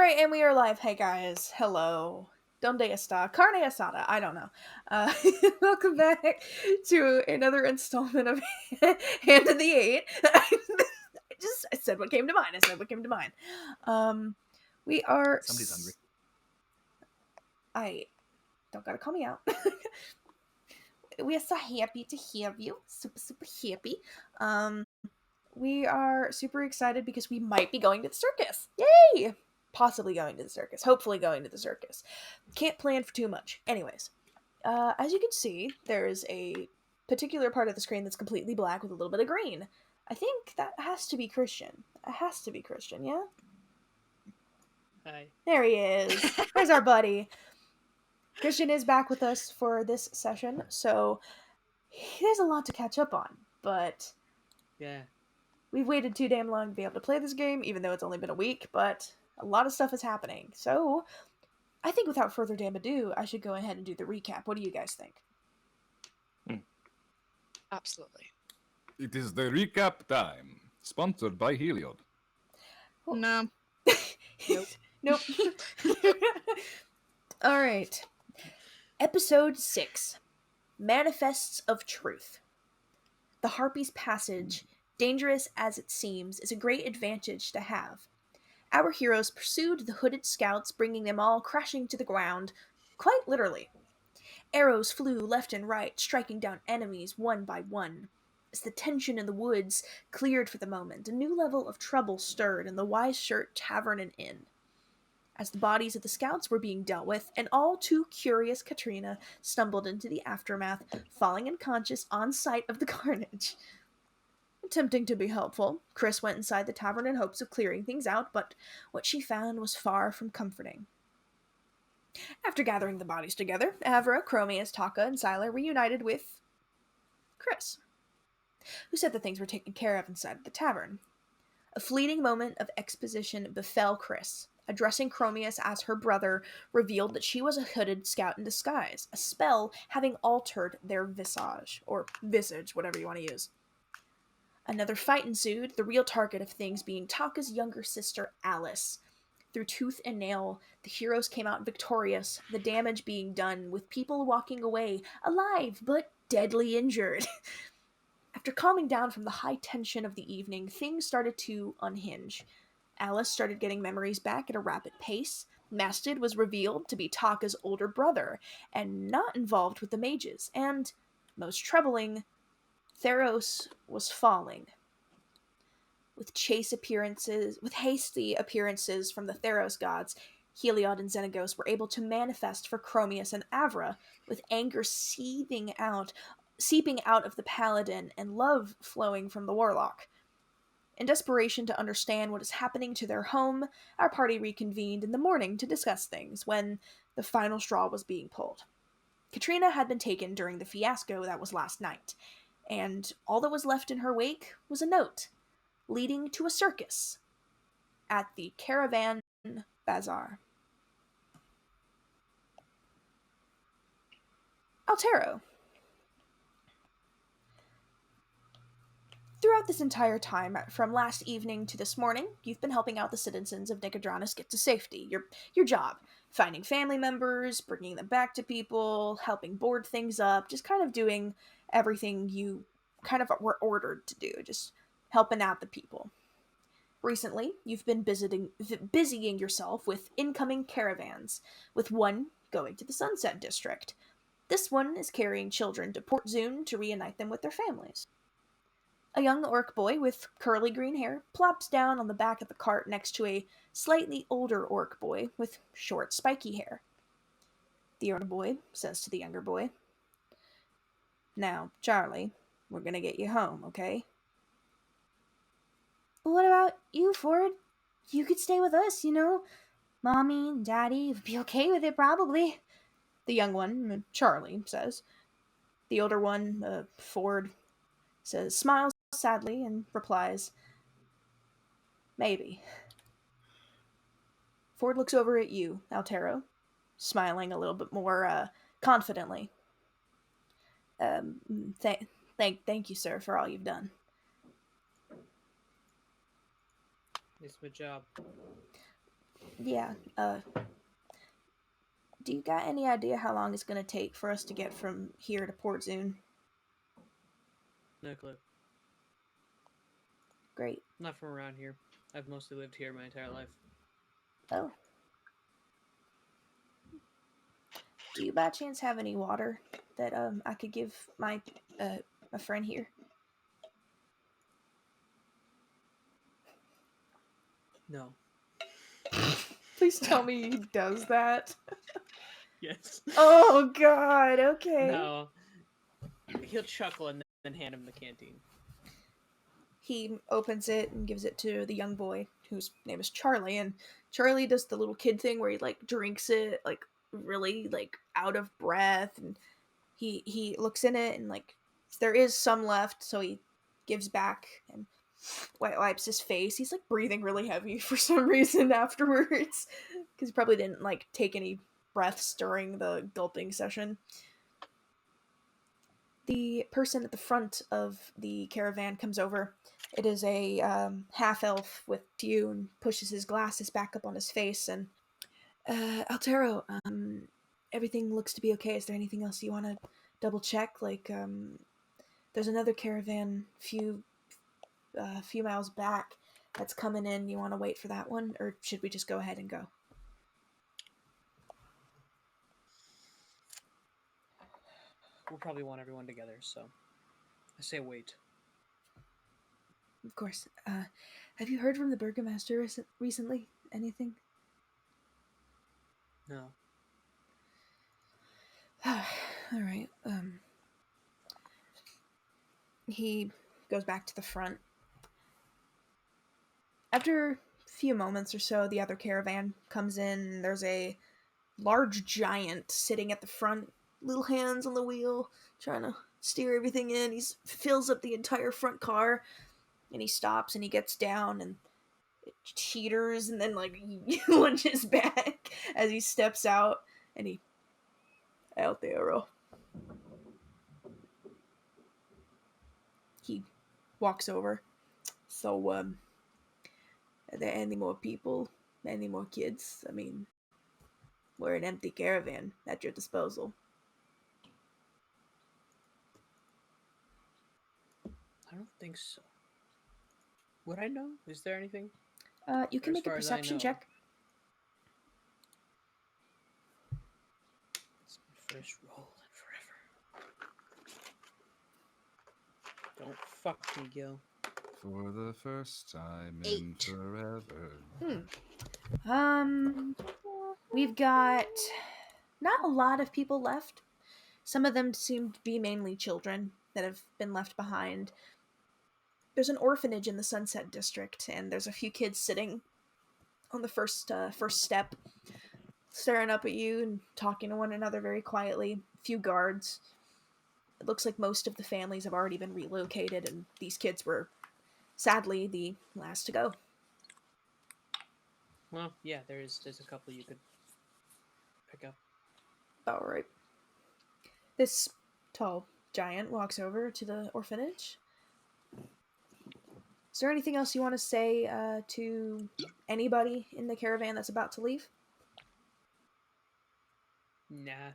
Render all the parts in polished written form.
Alright, and we are live. Hey guys, hello. Donde esta? Carne asada, I don't know. Welcome back to another installment of Hand of the Eight. I said what came to mind. We are... Somebody's hungry. I don't gotta call me out. We are so happy to have you. Super happy. We are super excited because we might be going to the circus. Yay! Possibly going to the circus. Hopefully going to the circus. Can't plan for too much. Anyways, as you can see, there's a particular part of the screen that's completely black with a little bit of green. I think that has to be Christian. It has to be Christian, yeah? Hi. There he is. There's our buddy. Christian is back with us for this session, so there's a lot to catch up on, but... Yeah. We've waited too damn long to be able to play this game, even though it's only been a week, but a lot of stuff is happening. So, I think without further damn ado, I should go ahead and do the recap. What do you guys think? Absolutely. It is the recap time, sponsored by Heliod. No. Nope. Nope. Alright. Episode 6. Manifests of Truth. The Harpy's Passage, dangerous as it seems, is a great advantage to have. Our heroes pursued the hooded scouts, bringing them all crashing to the ground, quite literally. Arrows flew left and right, striking down enemies one by one. As the tension in the woods cleared for the moment, a new level of trouble stirred in the Wise Shirt Tavern and Inn. As the bodies of the scouts were being dealt with, an all too curious Katrina stumbled into the aftermath, falling unconscious on sight of the carnage. Attempting to be helpful, Chris went inside the tavern in hopes of clearing things out, but what she found was far from comforting. After gathering the bodies together, Avra, Chromius, Taka, and Siler reunited with Chris, who said that things were taken care of inside the tavern. A fleeting moment of exposition befell Chris. Addressing Chromius as her brother revealed that she was a hooded scout in disguise, a spell having altered their visage, or visage, whatever you want to use. Another fight ensued, the real target of things being Taka's younger sister, Alice. Through tooth and nail, the heroes came out victorious, the damage being done, with people walking away, alive but deadly injured. After calming down from the high tension of the evening, things started to unhinge. Alice started getting memories back at a rapid pace. Mastid was revealed to be Taka's older brother, and not involved with the mages, and, most troubling, Theros was falling. With hasty appearances from the Theros gods, Heliod and Xenagos were able to manifest for Chromius and Avra, with anger seeping out of the paladin and love flowing from the warlock. In desperation to understand what is happening to their home, our party reconvened in the morning to discuss things, when the final straw was being pulled. Katrina had been taken during the fiasco that was last night, and all that was left in her wake was a note, leading to a circus at the Caravan Bazaar. Altero. Throughout this entire time, from last evening to this morning, you've been helping out the citizens of Nicordanas get to safety. Your job. Finding family members, bringing them back to people, helping board things up, just kind of doing everything you kind of were ordered to do, just helping out the people. Recently, you've been busying yourself with incoming caravans, with one going to the Sunset District. This one is carrying children to Port Zune to reunite them with their families. A young orc boy with curly green hair plops down on the back of the cart next to a slightly older orc boy with short, spiky hair. The older boy says to the younger boy, "Now, Charlie, we're gonna get you home, okay?" "What about you, Ford? You could stay with us, you know. Mommy and Daddy would be okay with it, probably," the young one, Charlie, says. The older one, Ford, smiles sadly and replies, "Maybe." Ford looks over at you, Altero, smiling a little bit more confidently. Thank you, sir, for all you've done." It's my job. Yeah, do you got any idea how long it's gonna take for us to get from here to Port Zune? No clue. Great. Not from around here. I've mostly lived here my entire life. Oh. Do you by chance have any water that I could give my a friend here? No. Please tell me he does that. Yes. Oh god, okay. No. He'll chuckle and then hand him the canteen. He opens it and gives it to the young boy whose name is Charlie, and Charlie does the little kid thing where he like drinks it like really like out of breath, and he looks in it and like there is some left, so he gives back and wipes his face. He's like breathing really heavy for some reason afterwards because he probably didn't like take any breaths during the gulping session. The person at the front of the caravan comes over. It is a half-elf with you and pushes his glasses back up on his face and Altero, everything looks to be okay. Is there anything else you want to double check? Like, there's another caravan few miles back that's coming in. You want to wait for that one, or should we just go ahead and go? We'll probably want everyone together, so I say wait. Of course. Have you heard from the Burgomaster recently? Anything? No. All right. He goes back to the front. After a few moments or so, the other caravan comes in, and there's a large giant sitting at the front, little hands on the wheel, trying to steer everything in. He fills up the entire front car, and he stops and he gets down and it teeters and then like he lunges back as he steps out and he out the arrow. He walks over. So, are there any more people? Any more kids? I mean, we're an empty caravan at your disposal. I don't think so. Would I know? Is there anything? You can As make a far as I perception know. check. It's my first roll in forever. Don't fuck me, Gil. For the first time in 8. forever. We've got not a lot of people left. Some of them seem to be mainly children that have been left behind. There's an orphanage in the Sunset District, and there's a few kids sitting on the first step, staring up at you and talking to one another very quietly. A few guards. It looks like most of the families have already been relocated, and these kids were, sadly, the last to go. Well, yeah, there's a couple you could pick up. Alright. This tall giant walks over to the orphanage. Is there anything else you want to say to anybody in the caravan that's about to leave? Nah.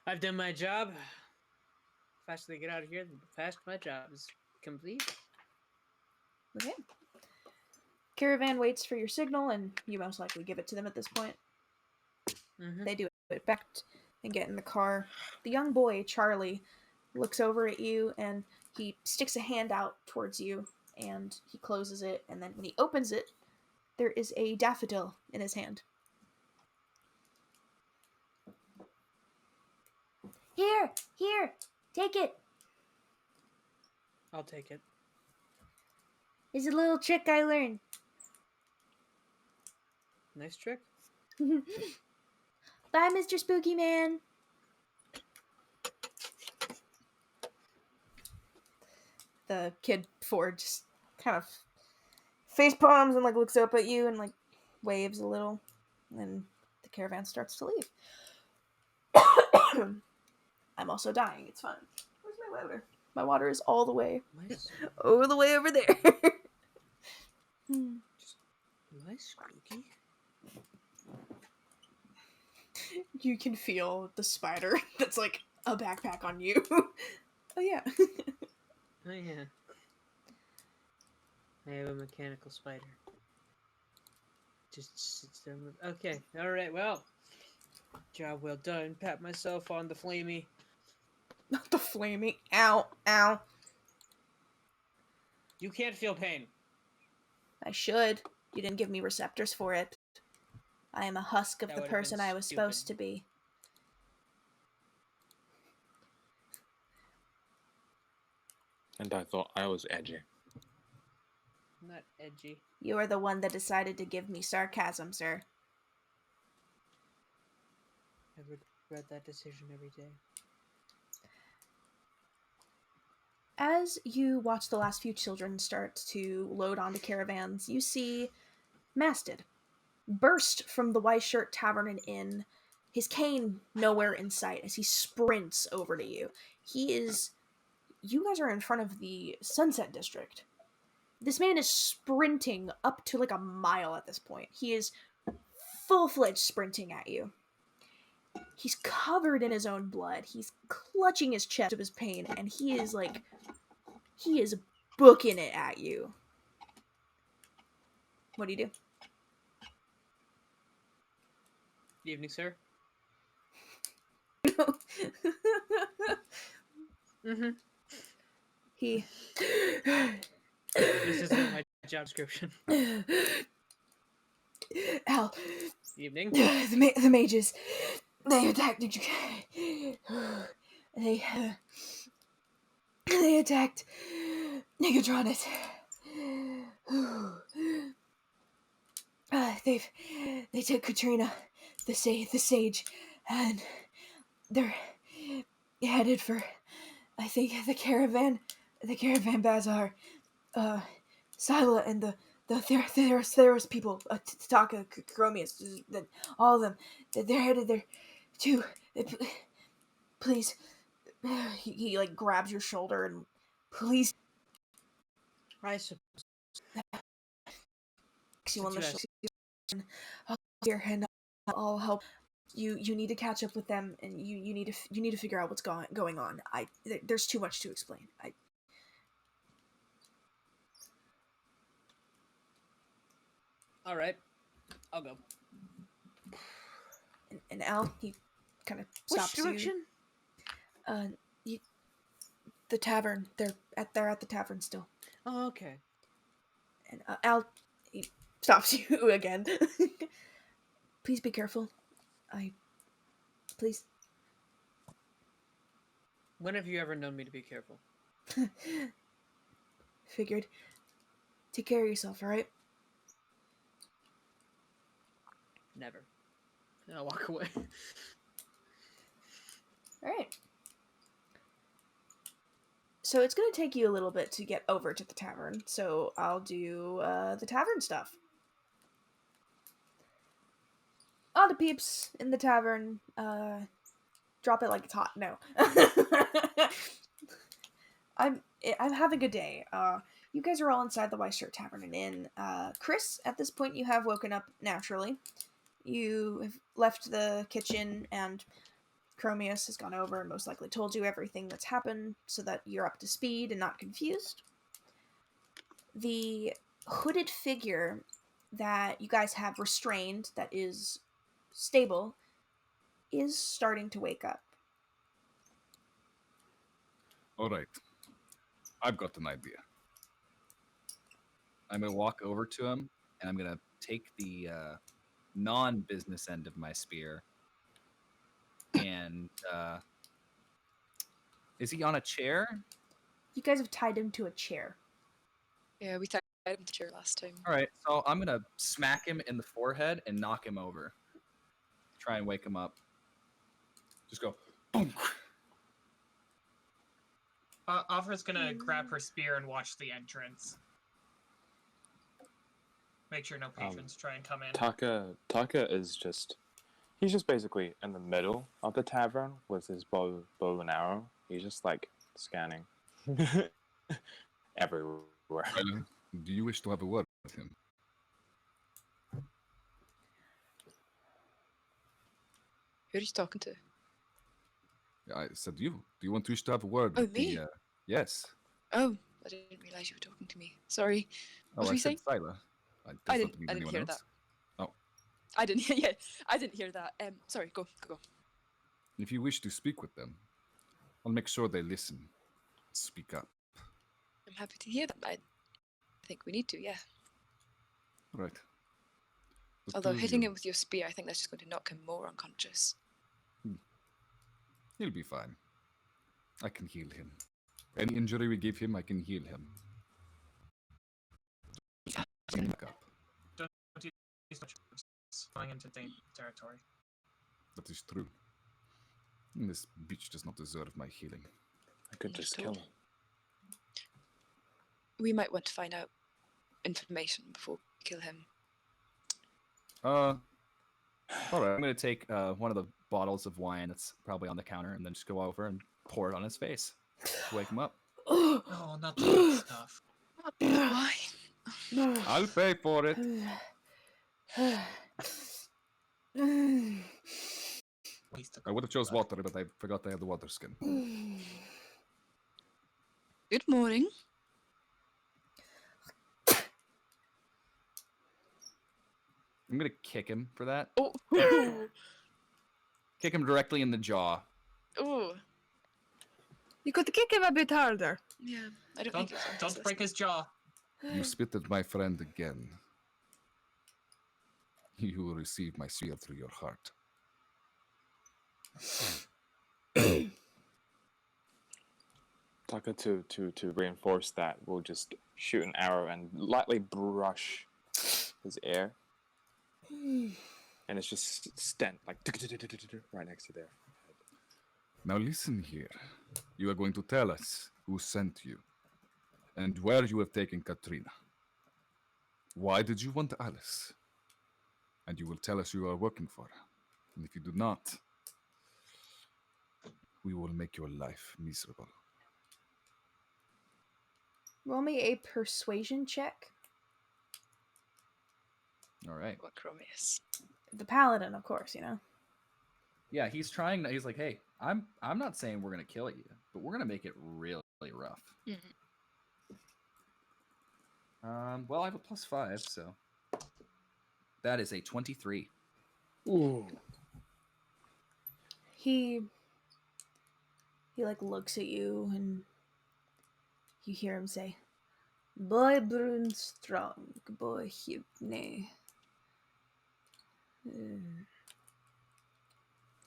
I've done my job. The faster they get out of here, the faster my job is complete. Okay. Caravan waits for your signal, and you most likely give it to them at this point. Mm-hmm. They do it back and get in the car. The young boy, Charlie, looks over at you, and he sticks a hand out towards you, and he closes it, and then when he opens it, there is a daffodil in his hand. Here, take it. I'll take it. It's a little trick I learned. Nice trick. Bye, Mr. Spooky Man. The kid Ford just kind of face palms and like looks up at you and like waves a little, and the caravan starts to leave. I'm also dying. It's fine. Where's my water? My water is all the way Nice. over there. Just that's spooky. You can feel the spider that's like a backpack on you. Oh yeah. Oh yeah. I have a mechanical spider. Just sits there. Okay. All right. Well, job well done. Pat myself on the flamey. Not the flaming. Ow, ow. You can't feel pain. I should. You didn't give me receptors for it. I am a husk of That the would have been person I was stupid. supposed to be. And I thought I was edgy. Not edgy. You are the one that decided to give me sarcasm, sir. I regret that decision every day. As you watch the last few children start to load onto caravans, you see Mastid burst from the White Shirt Tavern and Inn, his cane nowhere in sight as he sprints over to you. You guys are in front of the Sunset District. This man is sprinting up to like a mile at this point. He is full-fledged sprinting at you. He's covered in his own blood. He's clutching his chest of his pain, and he is booking it at you. What do you do? Good evening, sir. Mm-hmm. He This isn't my job description. Al, Evening. the mages, they attacked. They attacked Nicordanas. They took Katrina, the sage, and they're headed for, I think, the caravan bazaar. Sila and there's people, Taka, Chromius, all of them, they're headed there too. Please, he like grabs your shoulder and please. I suppose. You on the shoulder. Here, and I'll help. You need to catch up with them, and you need to figure out what's going on. There's too much to explain. All right, I'll go. And Al, he kind of Which stops direction? The tavern. They're at the tavern still. Oh, okay. And Al, he stops you again. Please be careful. Please. When have you ever known me to be careful? Figured. Take care of yourself, alright? Never. And I'll walk away. Alright. So it's going to take you a little bit to get over to the tavern, so I'll do the tavern stuff. All the peeps in the tavern, drop it like it's hot. No. I'm having a day. You guys are all inside the White Shirt Tavern and Inn. Chris, at this point you have woken up naturally. You have left the kitchen, and Chromius has gone over and most likely told you everything that's happened so that you're up to speed and not confused. The hooded figure that you guys have restrained, that is stable, is starting to wake up. All right. I've got an idea. I'm going to walk over to him, and I'm going to take the non-business end of my spear. And is he on a chair? You guys have tied him to a chair. Yeah, we tied him to the chair last time. All right, so I'm going to smack him in the forehead and knock him over. Try and wake him up. Just go, boom. Afra's gonna grab her spear and watch the entrance. Make sure no patrons try and come in. Taka is he's just basically in the middle of the tavern with his bow and arrow. He's just like scanning everywhere. Do you wish to have a word with him? Who are you talking to? I said you. Do you want to have a word Oh, with me? the... Yes. Oh, I didn't realize you were talking to me. Sorry. Oh, What I were you said saying? Sila. I Does didn't. not mean I didn't anyone hear else. that. Oh. I didn't hear. Yeah, I didn't hear that. Sorry. Go. If you wish to speak with them, I'll make sure they listen. Speak up. I'm happy to hear that. I think we need to. Yeah. Right. The Although two of hitting you, him with your spear, I think that's just going to knock him more unconscious. he'll be fine. I can heal him. Any injury we give him, I can heal him. Just back up. Don't use much words. Going into territory. That is true. This bitch does not deserve my healing. I could just kill him. We might want to find out information before we kill him. All right. I'm gonna take one of the bottles of wine that's probably on the counter, and then just go over and pour it on his face to wake him up. Oh, not the good stuff. Not the wine. I'll pay for it. Waste of I would have chose water, but I forgot I have the water skin. Good morning. I'm gonna kick him for that. Oh. Kick him directly in the jaw. Oh. You could kick him a bit harder. Yeah. I don't Don't, think it's don't break his jaw. You spit at my friend again. You will receive my spear through your heart. Taka, to reinforce that, we'll just shoot an arrow and lightly brush his ear. And it's just stent, like right next to there. Now listen here. You are going to tell us who sent you and where you have taken Katrina. Why did you want Alice? And you will tell us you are working for her. And if you do not, we will make your life miserable. Roll me a persuasion check. All right. What Chromius? The paladin, of course, you know. Yeah, he's trying. He's like, hey, I'm not saying we're gonna kill you, but we're gonna make it really rough. Mm-hmm. Well, I have a +5, so that is a 23. Ooh. He like looks at you and you hear him say, "Boy Brun strong, boy Hibne."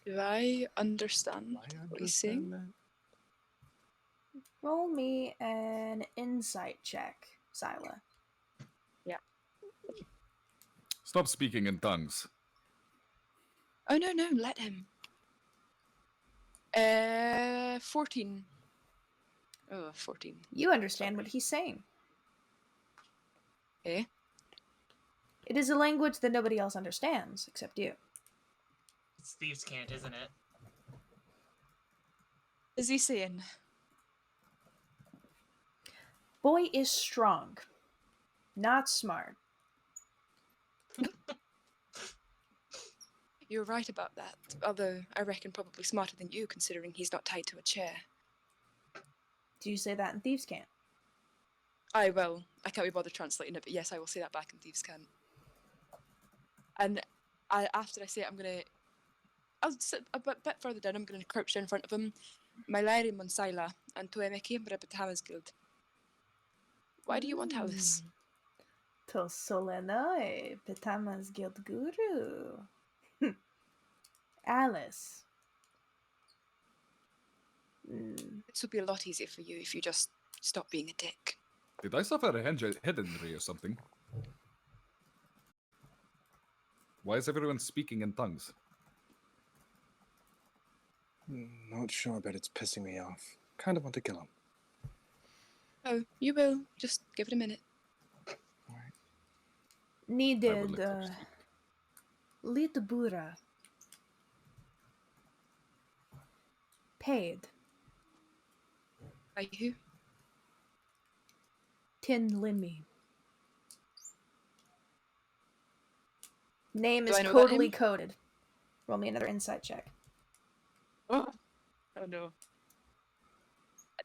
Do I understand what he's saying? Roll me an insight check, Sila. Stop speaking in tongues. Oh, no, let him. 14. Oh, 14. You understand what he's saying. Eh? It is a language that nobody else understands except you. It's thieves' cant, isn't it? Is he saying? Boy is strong, not smart. You're right about that. Although I reckon probably smarter than you, considering he's not tied to a chair. Do you say that in Thieves' Cant? I will. I can't be bothered translating it, but yes, I will say that back in Thieves' Cant. And after I say it, I'll sit a bit further down. I'm going to crouch down in front of him. My Larry Monsaila and Toemeki Brabatamas Guild. Why do you want Alice? To Solenoi, Petamas Guild Guru. Alice. This would be a lot easier for you if you just stop being a dick. Did I suffer a head injury or something? Why is everyone speaking in tongues? Not sure, but it's pissing me off. Kind of want to kill him. Oh, you will. Just give it a minute. Alright. I would Needed like to speak. Litbura. Paid. By who? Tin Limi. Name Do is I know that totally name? coded. Roll me another insight check. Oh no.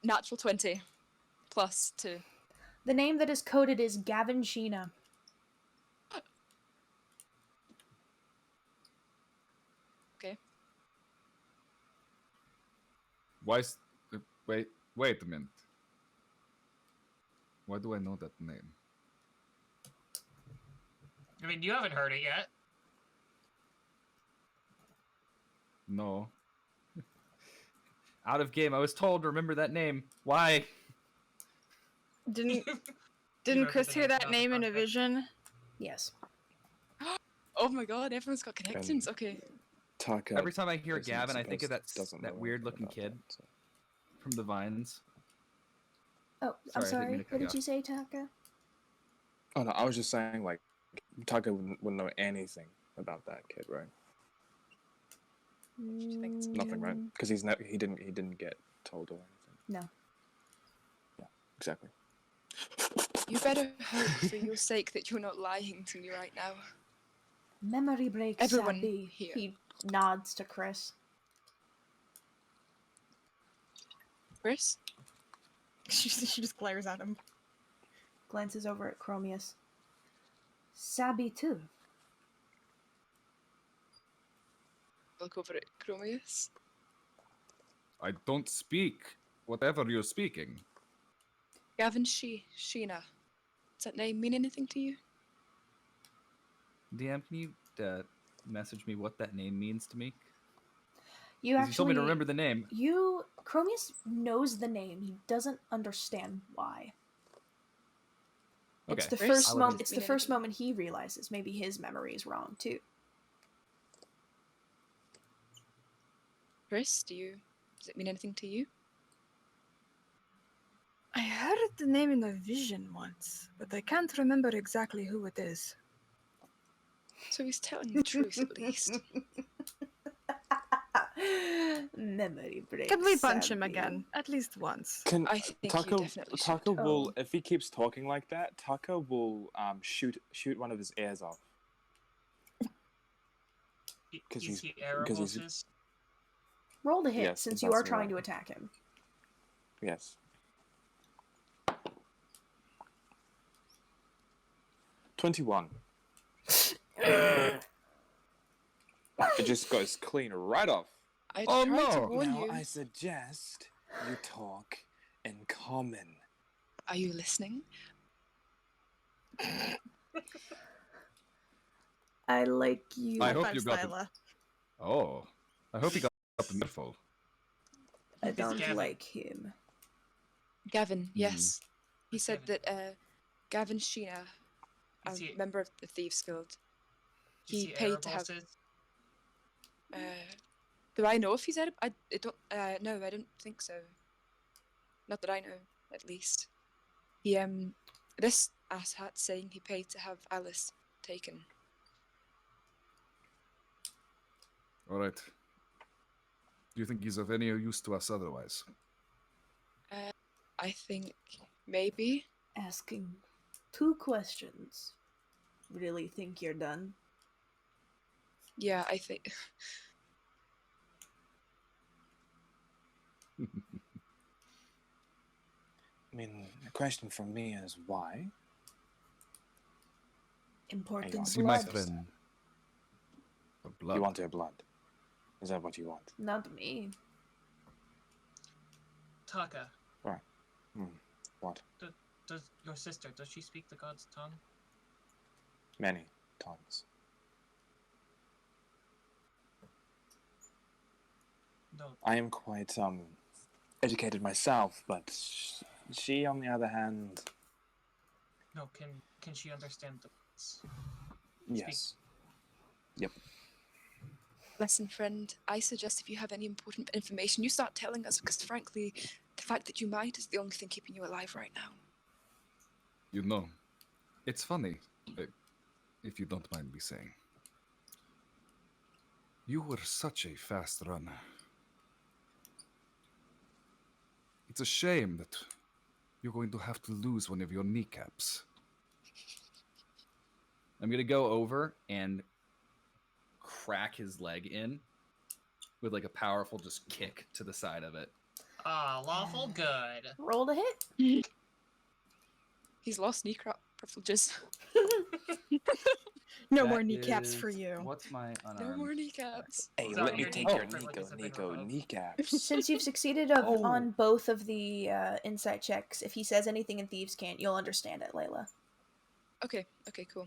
Natural 20 plus 2. The name that is coded is Gavin Sheena. Okay. Why? Wait a minute. Why do I know that name? I mean, you haven't heard it yet. No. Out of game. I was told to remember that name. Why? Didn't remember Chris the hear name, that not the name in a context. vision? Yes. Oh my god, everyone's got connections. Okay. Taka Every time I hear isn't Gavin, I think of doesn't that know weird-looking anything about kid that, so. from the Vines. Oh, Sorry, I I'm didn't sorry. mean to cut What you did you say, Taka? Oh no, I was just saying like Taka wouldn't know anything about that kid, right? Nothing, right? Because he didn't get told or anything. No. Yeah, exactly. You better hope for your sake that you're not lying to me right now. Memory break, Everyone Sabby. here. He nods to Chris. Chris? She just glares at him. Glances over at Chromius. Sabby too. Look over at Chromius. I don't speak whatever you're speaking. Gavin Sheena. Does that name mean anything to you? DM, can you message me what that name means to me? You 'Cause you told me actually to remember the name. Chromius knows the name. He doesn't understand why. Okay. It's the Chris, first I'll moment. let It's it the mean first anything. moment he realizes maybe his memory is wrong too. Chris, does it mean anything to you? I heard the name in a vision once, but I can't remember exactly who it is. So he's telling the truth at least. Memory break. Can we punch him Sabby. again? At least once. Can I think you Taka definitely should. Taka will Oh. if he keeps talking like that, Taka will shoot one of his ears off. You 'Cause you he's- see arrow because he's- pulses? Roll to hit Yes, since you that's are trying right. to attack him. Yes. 21. It just goes clean right off. I Oh, tried to no. warn Now you. I suggest you talk in common. Are you listening? I like you. I High hope five, you got it. Styla. Oh, I hope he got the mouthful. I It's don't Gavin. like him. Gavin, yes. He It's said Gavin. that Gavin Sheena, a Is he- member of the Thieves Guild, Do you he see paid arrow to have. pulses? Do I know if he's edible? I don't. No, I don't think so. Not that I know, at least. He this asshat saying he paid to have Alice taken. All right. Do you think he's of any use to us otherwise? I think maybe. Asking 2 questions. Really think you're done? Yeah, I think. I mean, the question from me is why? Important See, my blood. friend. The blood. You want their blood. Is that what you want? Not me. Taka, What? does your sister, does she speak the god's tongue? Many tongues. No. I am quite educated myself, but she, on the other hand, No, can she understand the words? yes. Listen, friend, I suggest if you have any important information, you start telling us, because frankly, the fact that you might is the only thing keeping you alive right now. You know, it's funny, if you don't mind me saying. You were such a fast runner. It's a shame that you're going to have to lose one of your kneecaps. I'm gonna go over and crack his leg in with like a powerful just kick to the side of it. Lawful good. Roll to hit. He's lost kneecap privileges. No That more kneecaps for is- you. What's my unarmed? No more kneecaps. Hey, Sorry, let me your take kneecap your privileges have been Nico revoked. kneecaps. Since you've succeeded on both of the insight checks, if he says anything in Thieves' Cant, you'll understand it, Layla. Okay, cool.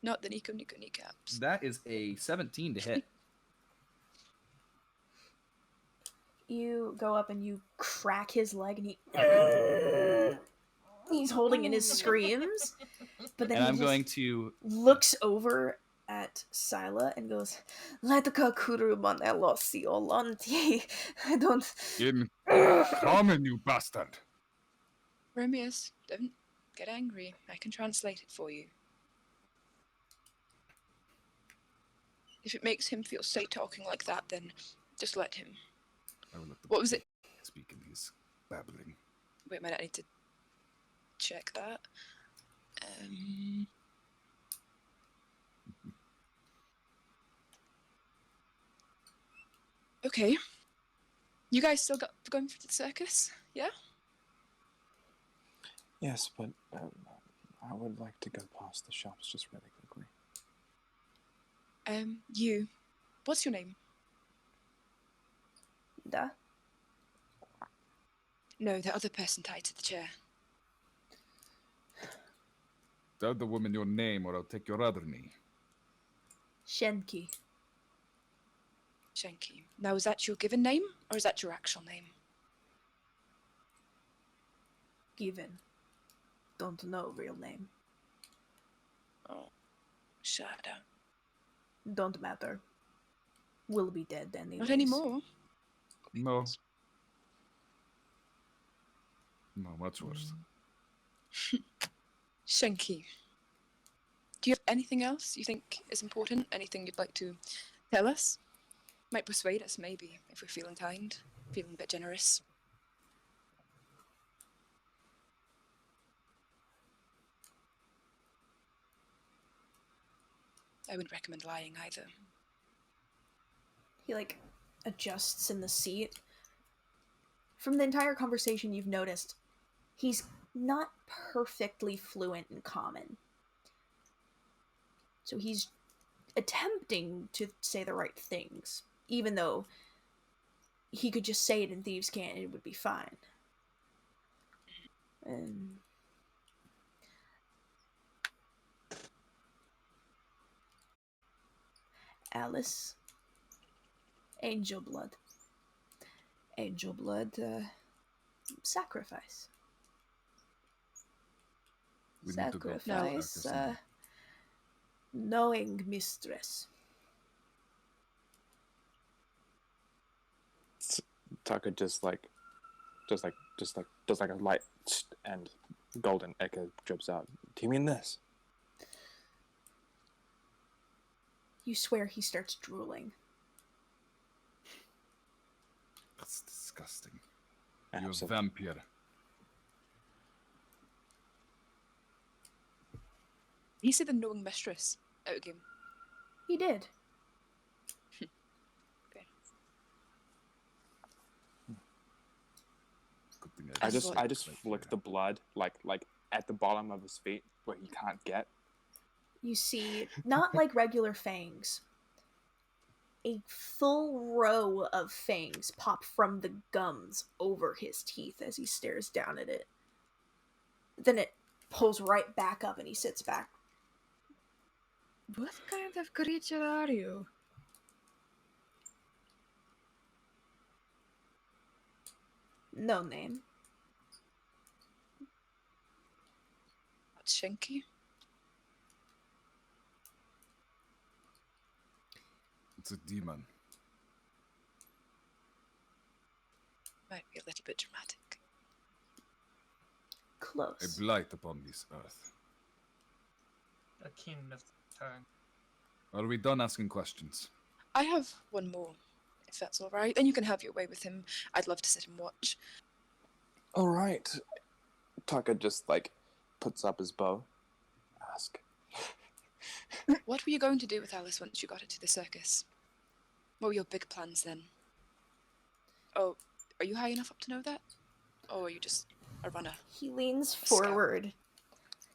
Not the Nico kneecaps. That is a 17 to hit. You go up and you crack his leg, and he's holding in his screams. But then And he I'm just going to looks over at Scylla and goes, "Latka kuruman elosi olanti." I don't. In common, you bastard. Romeus, don't get angry. I can translate it for you. If it makes him feel safe talking like that, then just let him. I will let the What was it? speak in his babbling. Wait a minute, I need to check that. Okay. You guys still got going for the circus? Yeah? Yes, but I would like to go past the shops just really quickly. You. What's your name? Da. No, the other person tied to the chair. Tell the woman your name, or I'll take your other knee. Shenki. Shenki. Now, is that your given name, or is that your actual name? Given. Don't know real name. Oh, Shadow. Don't matter. Will be dead anyways. Not anymore. No. No, much worse. Shenki. Do you have anything else you think is important? Anything you'd like to tell us? Might persuade us, maybe, if we're feeling kind, feeling a bit generous. I wouldn't recommend lying either. He adjusts in the seat. From the entire conversation, you've noticed he's not perfectly fluent in common. So he's attempting to say the right things, even though he could just say it in Thieves' Cant and it would be fine. And Alice, angel blood. Angel blood, sacrifice. We need to go to the Sacrifice, circus now. knowing mistress. Tucker just like does like a light and golden echo drips out. Do you mean this? You swear he starts drooling. That's disgusting. You're a Absolutely. vampire. He said the knowing mistress out again. He did. Good thing I just didn't flick say the blood like at the bottom of his feet where he can't get. You see, not like regular fangs. A full row of fangs pop from the gums over his teeth as he stares down at it. Then it pulls right back up and he sits back. What kind of creature are you? No name. What's Shenki? It's a demon. Might be a little bit dramatic. Close. A blight upon this earth. A king of the tongue. Are we done asking questions? I have one more, if that's all right. Then you can have your way with him. I'd love to sit and watch. All right. Tucker just like puts up his bow. Ask. What were you going to do with Alice once you got her to the circus? What were your big plans then? Oh, are you high enough up to know that? Or are you just a runner? He leans Scout. forward.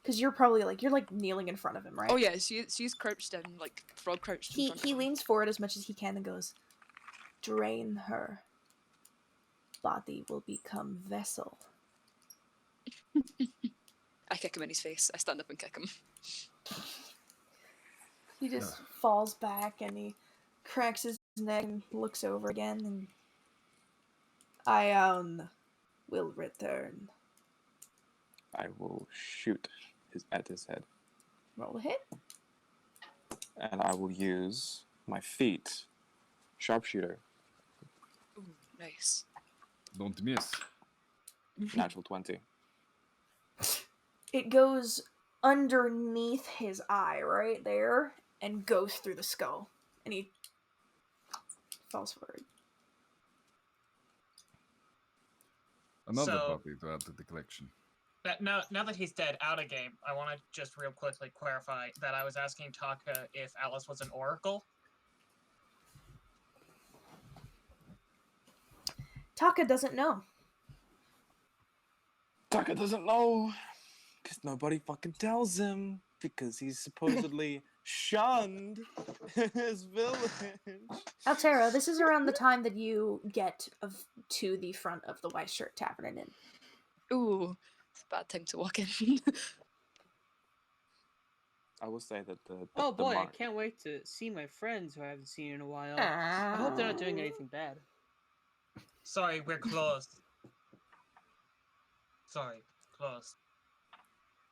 Because you're probably you're kneeling in front of him, right? Oh yeah, she's crouched down, like frog crouched in front of He him. leans forward as much as he can and goes, "Drain her. Body will become vessel." I kick him in his face. I stand up and kick him. He just falls back and he cracks his neck and looks over again and Ion will return. I will shoot at his head. Roll a hit. And I will use my feet. Sharpshooter. Ooh, nice. Don't miss. Natural 20. It goes underneath his eye right there and goes through the skull. And he falls forward. Another So- puppy to add to the collection. Now that he's dead, out of game, I want to just real quickly clarify that I was asking Taka if Alice was an oracle. Taka doesn't know. Taka doesn't know. Because nobody fucking tells him. Because he's supposedly shunned in his village. Altera, this is around the time that you get to the front of the White Shirt Tavern and Inn. Ooh, it's a bad time to walk in. I will say that the Oh boy, I monk- can't wait to see my friends who I haven't seen in a while. I hope they're not doing anything bad. Sorry, we're closed. Sorry, closed.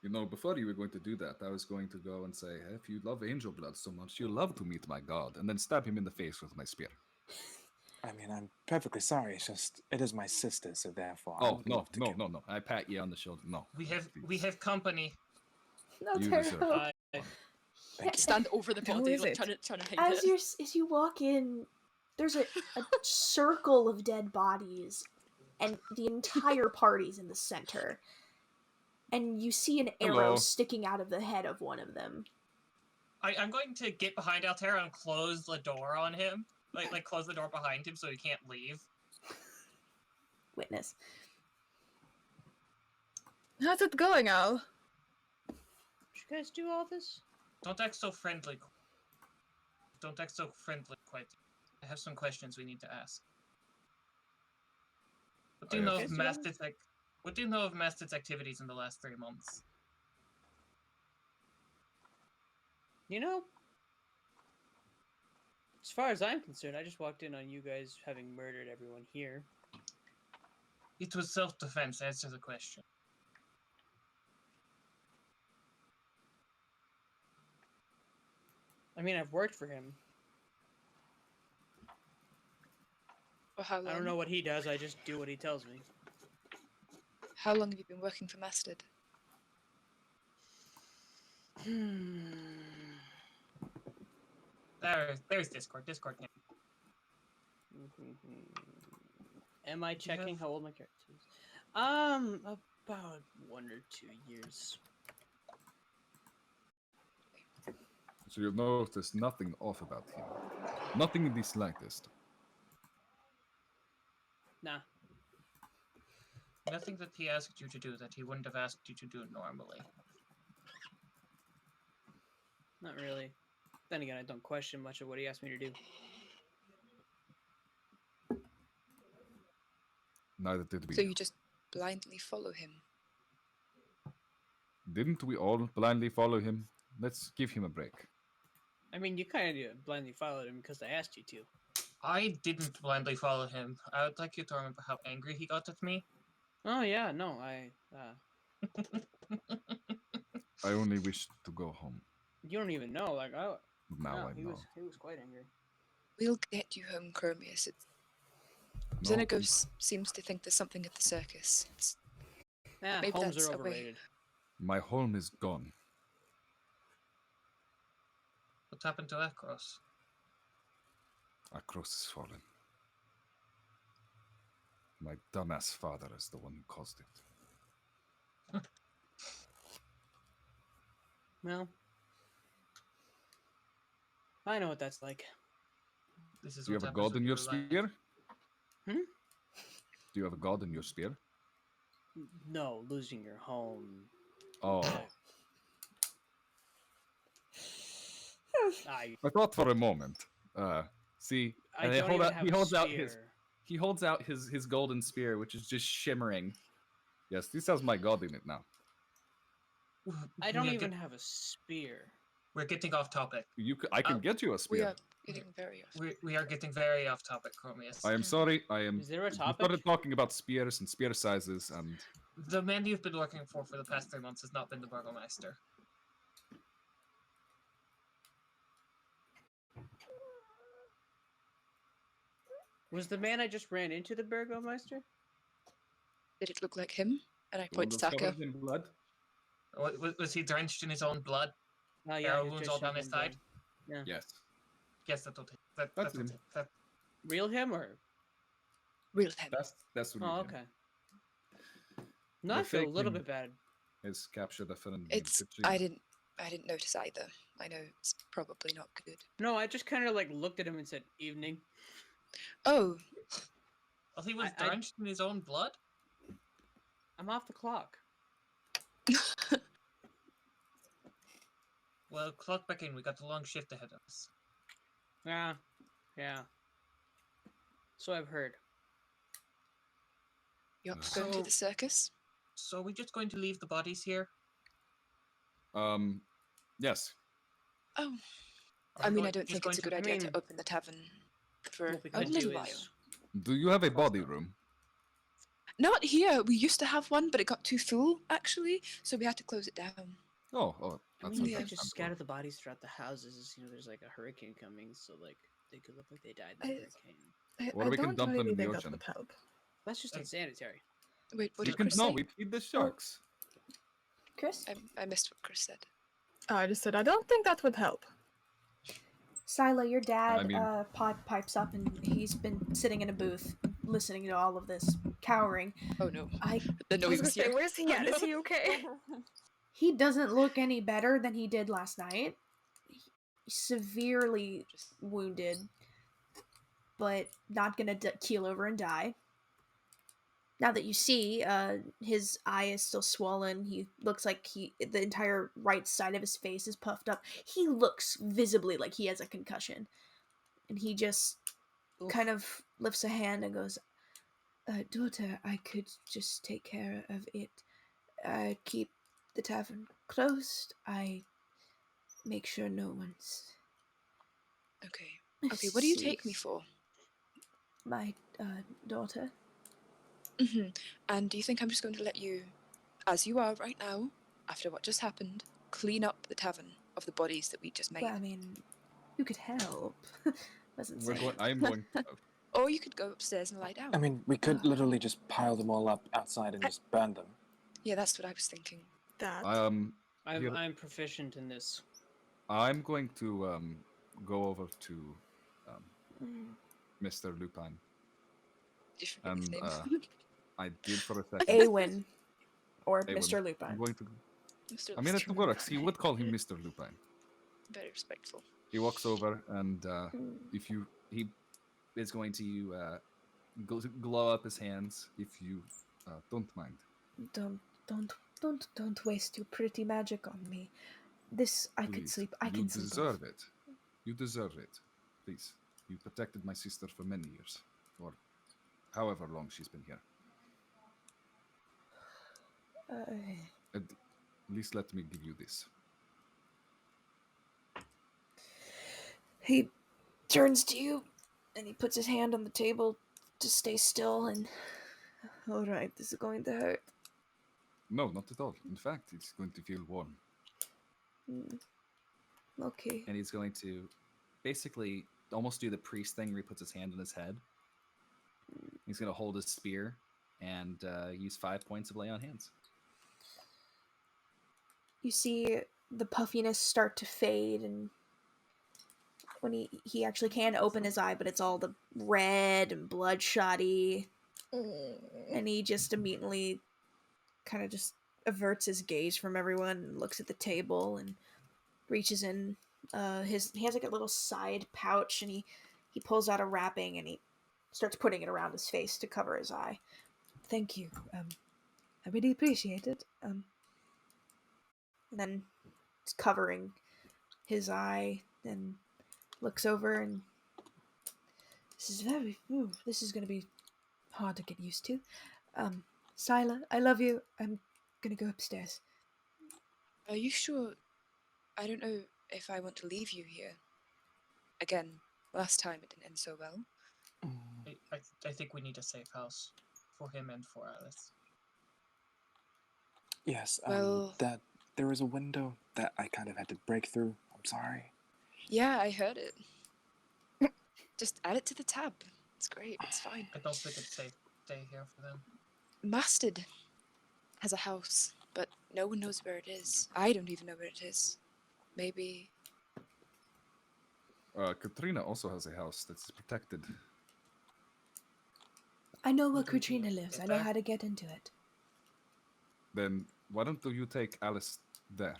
You know, before you were going to do that, I was going to go and say, if you love angel blood so much, you'll love to meet my god, and then stab him in the face with my spear. I mean, I'm perfectly sorry. It's just, it is my sister, so therefore. I Oh, would no, love to no, kill- no, no. I pat you on the shoulder. No. We have company. You Altera, deserve it. Thank you. Stand over the Who body, is like it? trying to hide it. as you walk in, there's a circle of dead bodies, and the entire party's in the center. And you see an arrow Hello. sticking out of the head of one of them. I'm going to get behind Altera and close the door on him. Like close the door behind him so he can't leave. Witness. How's it going, Al? Did you guys do all this? Don't act so friendly. Don't act so friendly, quite. I have some questions we need to ask. What do you I know have- of Mastid's What do you know of Mastid's activities in the last 3 months? You know, as far as I'm concerned, I just walked in on you guys having murdered everyone here. It was self-defense. Answer the question. I mean, I've worked for him. For how long? I don't know what he does, I just do what he tells me. How long have you been working for Mastid? There's Discord. Discord can. Am I checking how old my character is? About 1 or 2 years. So you'll notice nothing off about him. Nothing in the slightest. Nah. Nothing that he asked you to do that he wouldn't have asked you to do normally. Not really. Then again, I don't question much of what he asked me to do. Neither did we. So you just blindly follow him? Didn't we all blindly follow him? Let's give him a break. I mean, you kind of blindly followed him because I asked you to. I didn't blindly follow him. I would like you to remember how angry he got at me. Oh yeah, no, I only wish to go home. you don't even know. Like, oh, Now no, I he know. was quite angry. We'll get you home, Chromius. No, Xenagos seems to think there's something at the circus. Nah, Maybe homes that's are a way. overrated. my home is gone. What happened to Akros? Our cross is fallen. My dumbass father is the one who caused it. Well, I know what that's like. This is Do you what have a happens god in when your you're alive. spear? Hmm? Do you have a god in your spear? No, losing your home. Oh, I I thought for a moment. See, I and they don't hold even out, have he a holds out spear. he holds out his golden spear, which is just shimmering. Yes, this has my god in it now. I don't We are even get- have a spear. We're getting off topic. I can get you a We spear. are getting very off. We are getting very off topic, Chromius. I am sorry. I am. Is there a We topic? started talking about spears and spear sizes, and The man you've been working for the past 3 months has not been the burgomaster. Was the man I just ran into the Burgomeister? Did it look like him? And I the one point to that's Taka. covered in blood. Was he drenched in his own blood? Oh yeah, Arrow he was wounds just all down his shoving side? blood. Yeah. Yes. Yes, that's what That's that's him. what that, Real him or? Real him. That's what. Oh, you okay. No, The I feel a fake little him. bit bad. Has captured a friend. named It's Katrina. I didn't notice either. I know it's probably not good. No, I just kind of like looked at him and said, "Evening." Oh, well, he was I- drenched in his own blood? I'm off the clock. Well, clock back in. We got a long shift ahead of us. Yeah, yeah. So I've heard. you up for going to So- the circus? So are we just going to leave the bodies here? Yes. Oh, Are I we mean, going- I don't just think it's a going good to- idea I mean, to open the tavern for What we a could little do while. is Do you have a body room? Not here. We used to have one, but it got too full, actually, so we had to close it down. Oh, I that's mean, you Yeah. could just understandable. scatter the bodies throughout the houses. You know, there's like a hurricane coming, so like they could look like they died in the I- hurricane. Or we can don't dump them really in the think ocean. that would help. That's just insanitary. Wait, what You did can Chris no, say? we feed the sharks. Chris? I missed what Chris said. I just said I don't think that would help. Sila, your dad I mean- pipes up and he's been sitting in a booth listening to all of this, cowering. Oh no. I Then no, I he was gonna was say, here. where's he at? Is he okay? He doesn't look any better than he did last night. He's severely wounded, but not gonna keel over and die. Now that you see, his eye is still swollen. He looks like the entire right side of his face is puffed up. He looks visibly like he has a concussion. And he just Oof. kind of lifts a hand and goes, daughter, I could just take care of it. I keep the tavern closed. I make sure no one's... Okay. Okay, what do you take me for? My daughter. And do you think I'm just going to let you, as you are right now, after what just happened, clean up the tavern of the bodies that we just made? Well, I mean, you could help. Wasn't We're saying. going. I'm going. Or you could go upstairs and lie down. I mean, we could literally just pile them all up outside and just burn them. Yeah, that's what I was thinking. That. Here- I'm proficient in this. I'm going to go over to Mm. Did Mr. Lupin, you forget his and name? I did for a second. Ayewin. Or Ayewin. Mr. I'm Lupin. going to. Mr. I mean, it Lupin. works. He would call him Mr. Lupin. Very respectful. He walks over, and Mm. he is going to glow up his hands if you don't mind. Don't waste your pretty magic on me. This I could Please. sleep. I You can sleep. deserve it. You deserve it. Please. You protected my sister for many years, or however long she's been here. At least let me give you this. He turns to you and he puts his hand on the table to stay still and. Alright, this is going to hurt. No, not at all. In fact, it's going to feel warm. Okay. And he's going to basically almost do the priest thing where he puts his hand on his head. He's going to hold his spear and use 5 points of lay on hands. You see the puffiness start to fade, and when he actually can open his eye, but it's all the red and bloodshotty, and he just immediately kind of just averts his gaze from everyone and looks at the table and reaches in he has like a little side pouch, and he He pulls out a wrapping and he starts putting it around his face to cover his eye. Thank you. I really appreciate it. And then it's covering his eye and looks over and this is this is going to be hard to get used to. Sila, I love you. I'm going to go upstairs. Are you sure? I don't know if I want to leave you here. Again, last time it didn't end so well. I think we need a safe house for him and for Alice. Yes, Well- that there was a window that I kind of had to break through. I'm sorry. Yeah, I heard it. Just add it to the tab. It's great. It's fine. I don't think it's safe to stay here for them. Mastid has a house, but no one knows where it is. I don't even know where it is. Maybe. Katrina also has a house that's protected. I know where Would we be Katrina able to lives. get I know there? how to get into it. Then why don't you take Alice there?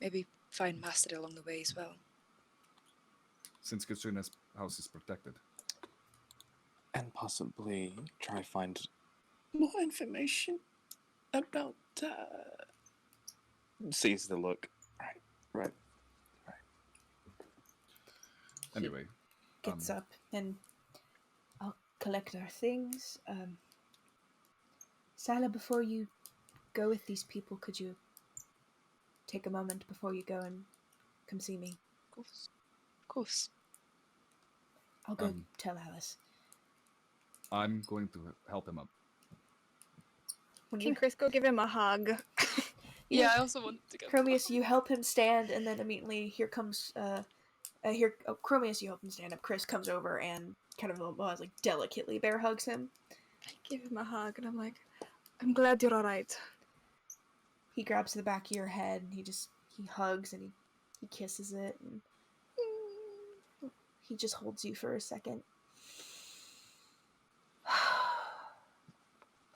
Maybe find Mastid along the way as well. Since Katrina's house is protected. And possibly try find more information about. Sees the look. Right. Anyway, Gets up and I'll collect our things. Sila, before you go with these people, could you take a moment before you go and come see me? Of course. Of course. I'll go Um, tell Alice. I'm going to help him up. When Can you, Chris go give him a hug? Yeah, I also want to go. Chromius, you help him stand, and then immediately here comes Chromius, you help him stand up. Chris comes over and kind of like delicately bear hugs him. I give him a hug, and I'm like, I'm glad you're all right. He grabs the back of your head, and he hugs and he kisses it, and he just holds you for a second.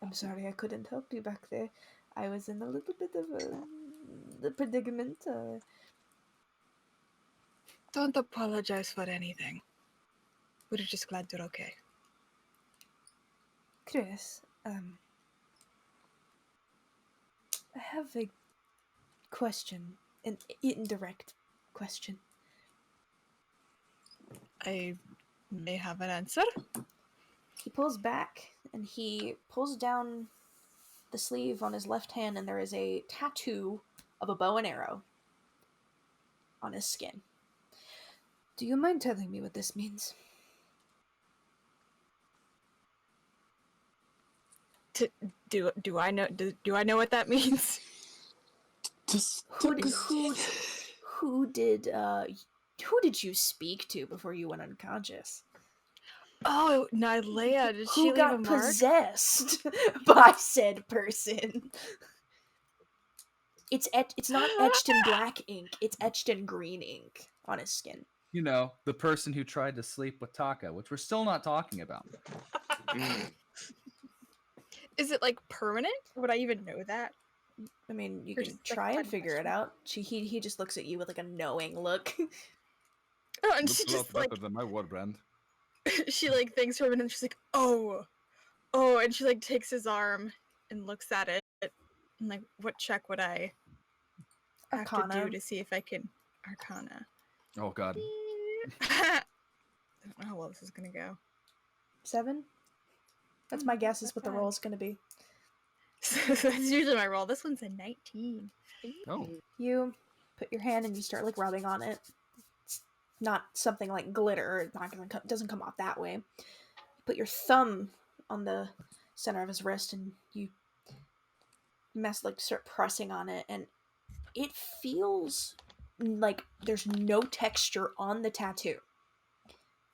I'm sorry I couldn't help you back there. I was in a little bit of the predicament. Don't apologize for anything. We're just glad you're okay. Chris, I have a question, an indirect question. I may have an answer. He pulls back and he pulls down the sleeve on his left hand, and there is a tattoo of a bow and arrow on his skin. Do you mind telling me what this means? Do I know? Do I know what that means? Who did you speak to before you went unconscious? Oh, Nylea, did she Who leave got a mark? possessed by said person? It's not etched in black ink. It's etched in green ink on his skin. You know, the person who tried to sleep with Taka, which we're still not talking about. Is it like permanent? Would I even know that? I mean, you Or can just, like, try and fun figure it question. out. He just looks at you with like a knowing look. Oh, and Looks she a lot just like better than my war brand. she like thinks for a minute. And she's like, oh, and she like takes his arm and looks at it. And like, what check would I have to Arcana. do to see if I can Arcana? Oh god. I don't know how well this is gonna go. 7? That's my guess is not what the bad. roll's gonna be. That's usually my roll. This one's a 19. Oh. You put your hand and you start like rubbing on it. It's not something like glitter. It's not gonna doesn't come off that way. You put your thumb on the center of his wrist and you start pressing on it, and it feels like there's no texture on the tattoo.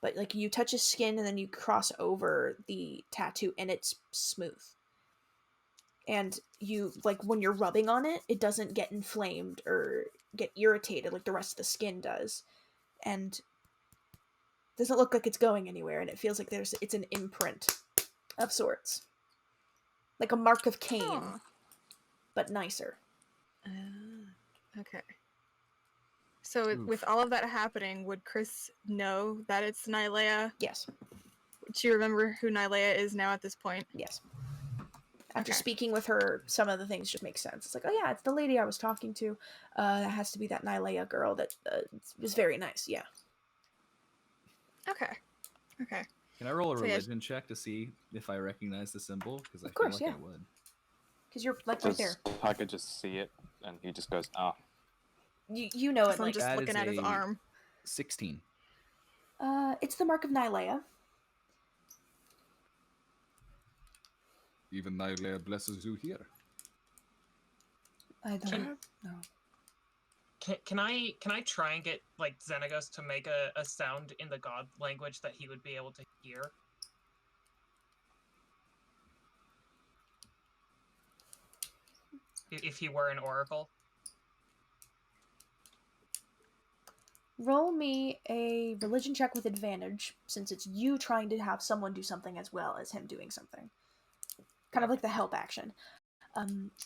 But like you touch his skin and then you cross over the tattoo and it's smooth. And you like when you're rubbing on it, it doesn't get inflamed or get irritated like the rest of the skin does. And doesn't look like it's going anywhere, and it feels like it's an imprint of sorts. Like a mark of Cain, Aw. but nicer. Okay. So Oof. with all of that happening, would Chris know that it's Nylea? Yes. Do you remember who Nylea is now at this point? Yes. After Okay. speaking with her, some of the things just make sense. It's like, oh yeah, it's the lady I was talking to. That has to be that Nylea girl that was very nice. Yeah. Okay. Okay. Can I roll a So, yeah, religion check to see if I recognize the symbol? Because I Of course, feel like yeah. I would. Because you're like right Does there. Tiger just see it and he just goes, ah. You know it. I'm Like just That looking is at his a- arm. 16. it's the mark of Nylea. Even Nylea blesses you here. I don't Can- know. Can I try and get like Xenagos to make a sound in the god language that he would be able to hear? If he were an oracle. Roll me a religion check with advantage, since it's you trying to have someone do something as well as him doing something. Kind of like the help action.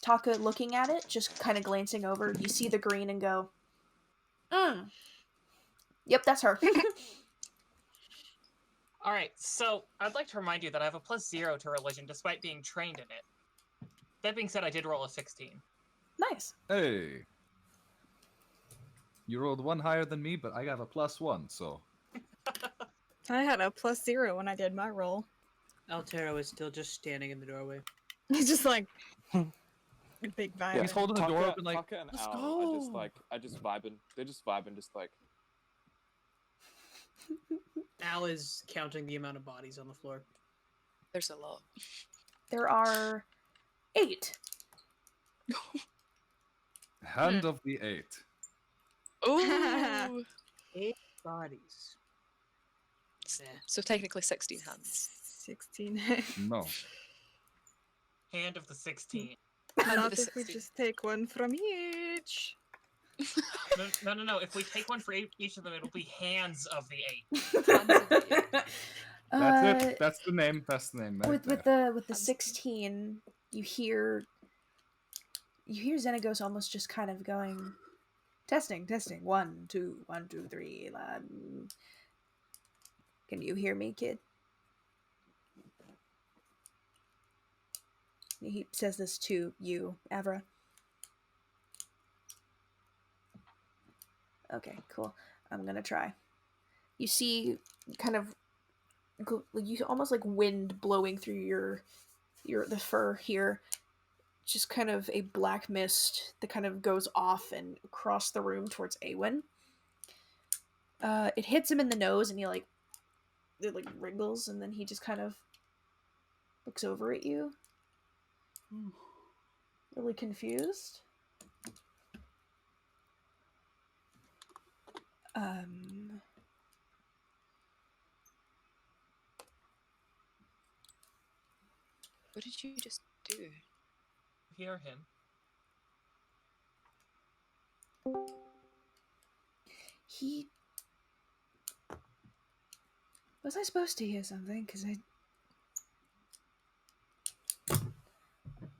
Taka looking at it, just kind of glancing over, you see the green and go, Yep, that's her. Alright, so I'd like to remind you that I have a +0 to religion despite being trained in it. That being said, I did roll a 16. Nice. Hey. You rolled one higher than me, but I got a +1, so. I had a +0 when I did my roll. Altero is still just standing in the doorway. He's just like big vibe. He's holding the door open like, Taka and let's Al go. are just vibing. They're just vibing, just like, Al is counting the amount of bodies on the floor. There's a lot. There are 8. Hand of the 8. Ooh. 8 bodies. Yeah. So technically 16 hands. 16. No. Hand of the 16. Hand Not of the if we 16. just take one from each. No. If we take one for each of them, it'll be hands of the 8. Hands of the 8. That's it. That's the name. That's the name. Right with there. the 16, you hear Xenagos almost just kind of going, testing. 1, 2, 1, 2, 3. Can you hear me, kid? He says this to you, Avra. Okay, cool. I'm gonna try. You see, kind of, you almost like wind blowing through the fur here. Just kind of a black mist that kind of goes off and across the room towards Ayewin. It hits him in the nose, and it wriggles, and then he just kind of looks over at you. Really confused. What did you just do? Hear him. He... Was I supposed to hear something? Because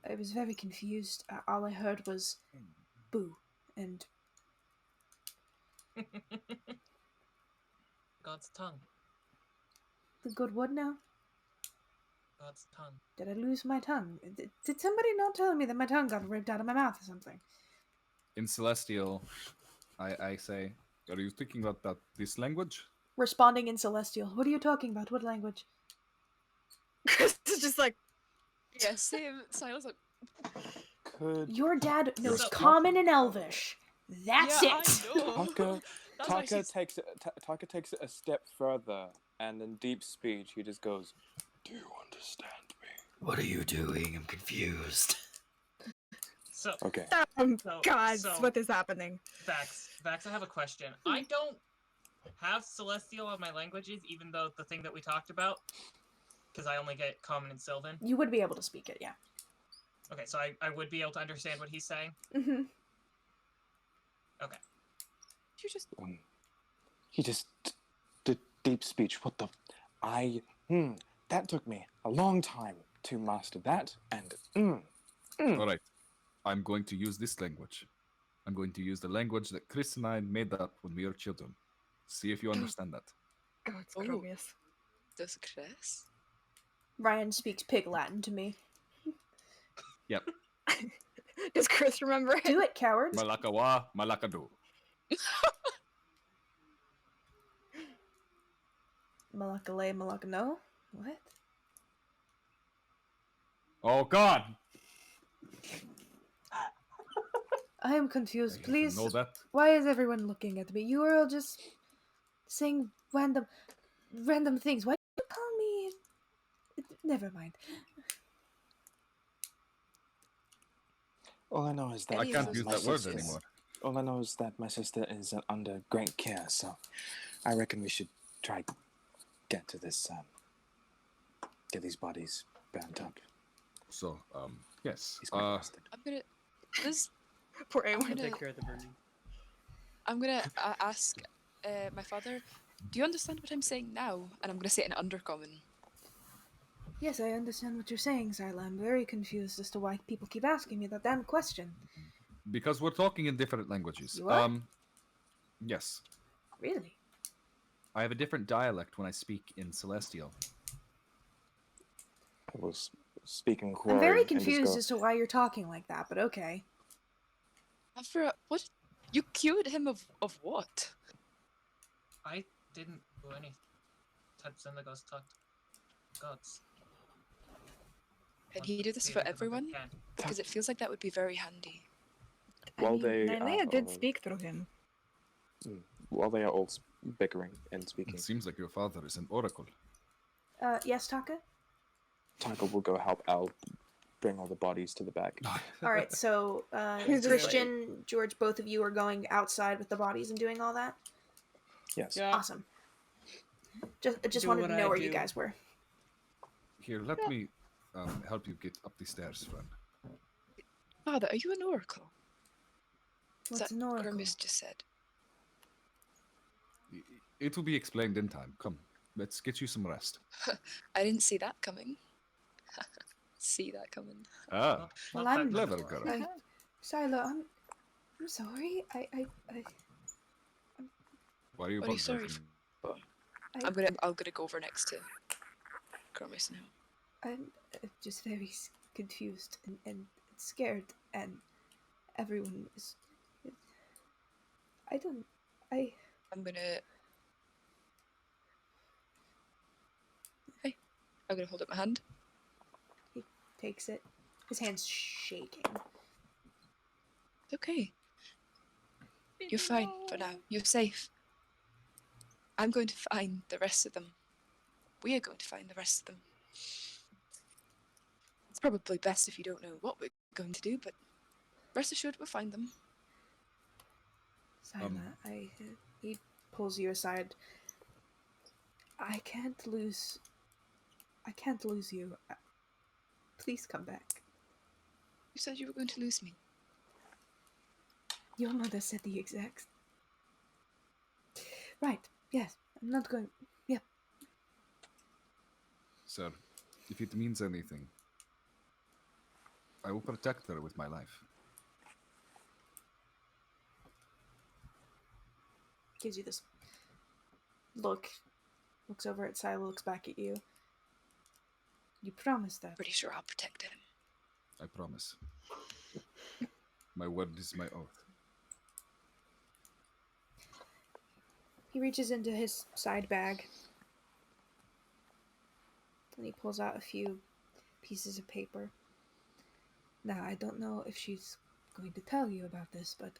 I was very confused. All I heard was boo and God's tongue. the good word now. God's tongue. Did I lose my tongue? Did somebody not tell me that my tongue got ripped out of my mouth or something? In Celestial, I say, are you thinking about this language? Responding in Celestial. What are you talking about? What language? Chris is just like, Yeah, same. Silas like, could Your dad knows So- Common and Elvish. That's yeah, it. I know. Taka That's why Taka she's- takes it a step further, and in deep speech, he just goes, "Do you understand me?" What are you doing? I'm confused. So, Okay. So- God, so- what is happening? Vax, I have a question. I don't have Celestial on my languages, even though the thing that we talked about, because I only get Common and Sylvan. You would be able to speak it, yeah. Okay, so I would be able to understand what he's saying. Mm-hmm. You just He just did deep speech. What the? That took me a long time to master that, and All right. I'm going to use this language. I'm going to use the language that Chris and I made up when we were children. See if you understand that. God, it's Oh. Chromius. Does Chris? Ryan speaks Pig Latin to me. Yep. Does Chris remember it? Do it, coward. Malakawa, malakadu. Malakale, Malakano? What? Oh God! I am confused. I didn't Please. know that. Why is everyone looking at me? You are all just saying random things. Why do you call me? Never mind. All I know is that I Any of can't those use my that word sister- anymore. All I know is that my sister is under great care, so I reckon we should try get to this, get these bodies burnt up. So, yes. He's quite busted. I'm gonna. This. Poor I'm Ayewin. I'll gonna. take care of the burning. I'm gonna ask my father. Do you understand what I'm saying now? And I'm gonna say it in Undercommon. Yes, I understand what you're saying, Zyla. I'm very confused as to why people keep asking me that damn question. Because we're talking in different languages. You are? Yes. Really? I have a different dialect when I speak in Celestial. I was speaking I'm very Quarry and just confused go, as to why you're talking like that, but okay. After what? You cured him of what? I didn't do anything. Send the ghost talk to gods. Can Want he to do this see for if I everyone? can. Because it feels like that would be very handy. While they Nylea did are- speak through him. while they are all bickering and speaking, It seems like your father is an oracle. Yes, Taka? Taka will go help Al bring all the bodies to the back. Alright, so, He's just Christian, George, both of you are going outside with the bodies and doing all that? Yes. Yeah. Awesome. Just Do wanted what to know I where you do. guys were. Here, let me help you get up the stairs, friend. Father, are you an oracle? Is What's that an oracle? Gormus just said? It will be explained in time. Come, let's get you some rest. I didn't see that coming. See that coming. Ah, Not Well, that I'm clever metaphor. girl. Silo, I'm sorry. Why are you What are you sorry apologizing? I'm gonna go over next to Gormus now. I'm just very confused and scared, and everyone is. I'm I'm gonna hold up my hand. He takes it. His hand's shaking. Okay. You're fine for now. You're safe. I'm going to find the rest of them. We are going to find the rest of them. It's probably best if you don't know what we're going to do, but rest assured we'll find them. Sila, he pulls you aside. I can't lose you. Please come back. You said you were going to lose me. Your mother said the exact. Right. Yes. I'm not going. Yeah. Sir, if it means anything, I will protect her with my life. Gives you this look. Looks over at Silo. Looks back at you. You promised that. Pretty sure I'll protect him. I promise. My word is my oath. He reaches into his side bag and he pulls out a few pieces of paper. Now, I don't know if she's going to tell you about this, but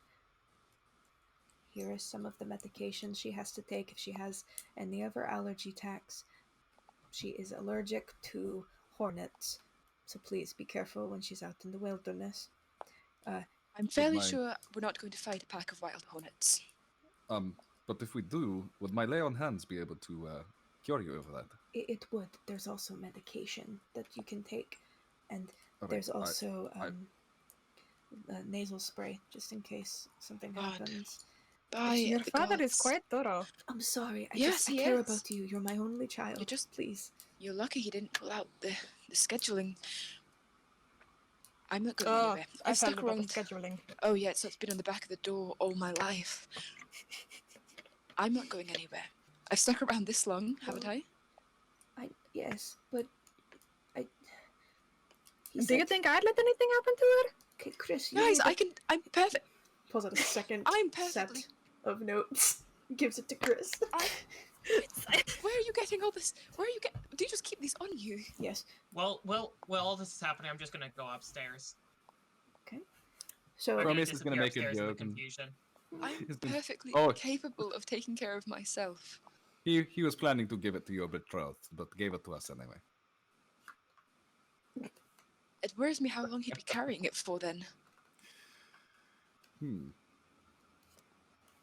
here are some of the medications she has to take if she has any of her allergy attacks. She is allergic to hornets, so please be careful when she's out in the wilderness. I'm fairly my- sure we're not going to fight a pack of wild hornets. But if we do, would my lay on hands be able to cure you of that? It would. There's also medication that you can take, and Alright, there's also a nasal spray just in case something God. happens. By Your the father is gods. quite thorough. I'm sorry. Yes, I he care is. about you. You're my only child. You're just- please. You're lucky he didn't pull out the scheduling. I'm not going Oh, anywhere. I I've found stuck about the around. scheduling. Oh yeah, so it's been on the back of the door all my life. I'm not going anywhere. I've stuck around this long, haven't I? Yes, but he Do you said, think I'd let anything happen to her? okay, Chris, you Guys, need to I'm perfect. pulls out a second I'm perfectly. set of notes, gives it to Chris. Where are you getting all this? Do you just keep these on you? Yes. Well, all this is happening. I'm just gonna go upstairs. So I'm gonna Promise is gonna disappear make a upstairs in the joke and- confusion. I'm He's been- perfectly Oh. capable of taking care of myself. He was planning to give it to your betrothed, but gave it to us anyway. It worries me how long he'd be carrying it for then.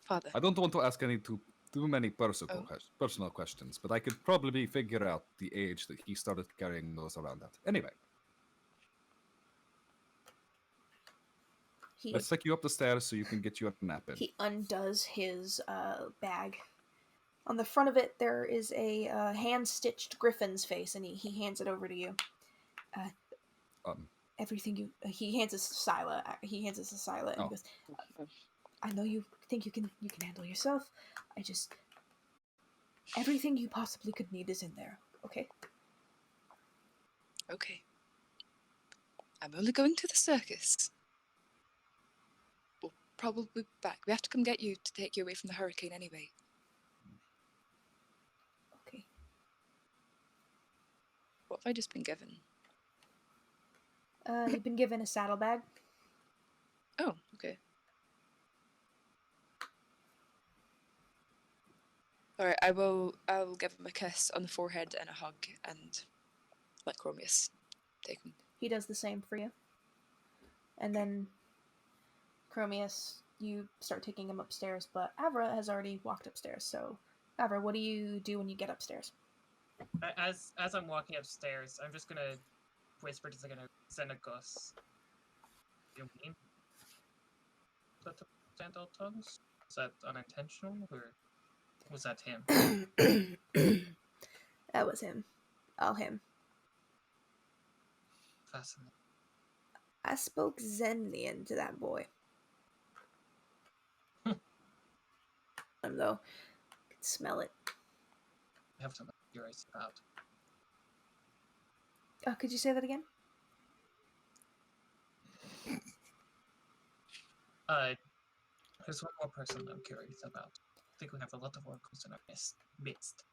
Father. I don't want to ask any too many personal Oh. personal questions, but I could probably figure out the age that he started carrying those around at. Anyway, let's take you up the stairs so you can get your nap in. he undoes his bag. On the front of it, there is a hand-stitched griffin's face, and he hands it over to you. Everything you... he hands us to Scylla. He hands us to Scylla, and he goes, I know you think you can handle yourself. I just... everything you possibly could need is in there, okay? Okay. I'm only going to the circus. We'll probably be back. We have to come get you to take you away from the hurricane anyway. Okay. What have I just been given? You've been given a saddlebag. Oh, okay. Alright, I'll give him a kiss on the forehead and a hug and let Chromius take him. He does the same for you. And then, Chromius, you start taking him upstairs, but Avra has already walked upstairs, so... Avra, what do you do when you get upstairs? As I'm walking upstairs, I'm just gonna whisper to Xenagos. You mean that the Sandal tongues? Is that unintentional, or was that him? That was him. All him. Fascinating. I spoke Zenlian to that boy. Him though, I can smell it. I have something curious about. Could you say that again? There's one more person I'm curious about. I think we have a lot of oracles in our midst.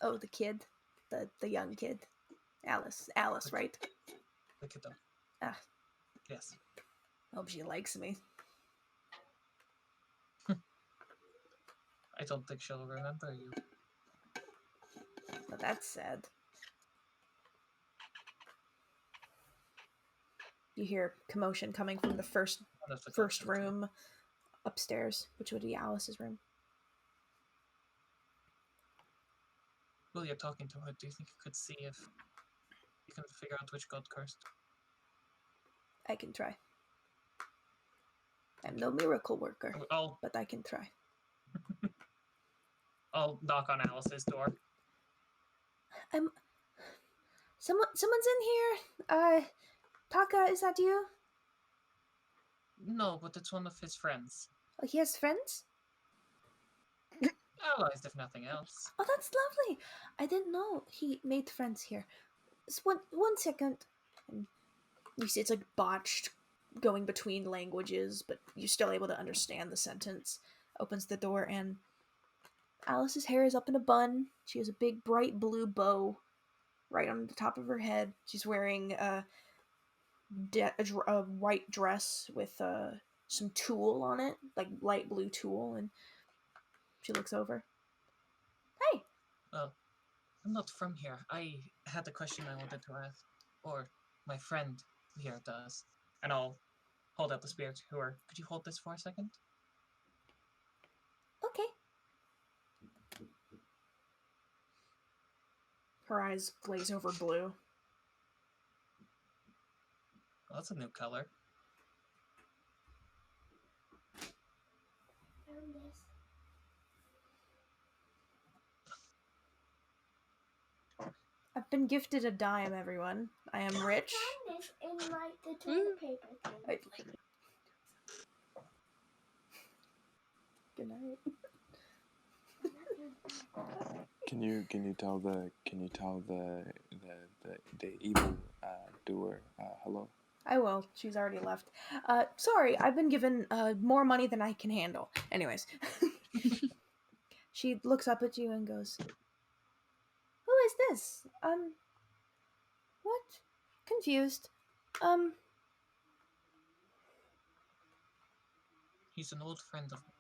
Oh, the kid, the young kid, Alice, right? The kiddo. Ah, Yes. hope she likes me. I don't think she'll remember you. Well, that's sad. You hear commotion coming from the first room upstairs, which would be Alice's room. While you're talking to her, do you think you could see if you can figure out which god cursed? I can try. I'm no miracle worker, I'll but I can try. knock on Alice's door. Someone's in here. Taka, is that you? No, but it's one of his friends. Oh, he has friends? Allies, if nothing else. Oh, that's lovely. I didn't know he made friends here. Just one second. And you see it's like botched, going between languages, but you're still able to understand the sentence. Opens the door and Alice's hair is up in a bun. She has a big bright blue bow right on the top of her head. She's wearing a white dress with some tulle on it, like light blue tulle, and she looks over. Hey! I'm not from here. I had a question I wanted to ask. Or my friend here does. And I'll hold out the spear to her. Could you hold this for a second? Okay. Her eyes glaze over blue. Well, that's a new color. I've been gifted a dime, everyone. I am rich. Mine is in like the toilet paper thing. Good night. Can you tell the evil doer hello? I will. She's already left. Sorry, I've been given more money than I can handle. Anyways. She looks up at you and goes, "Who is this? What? Confused. He's an old friend of mine.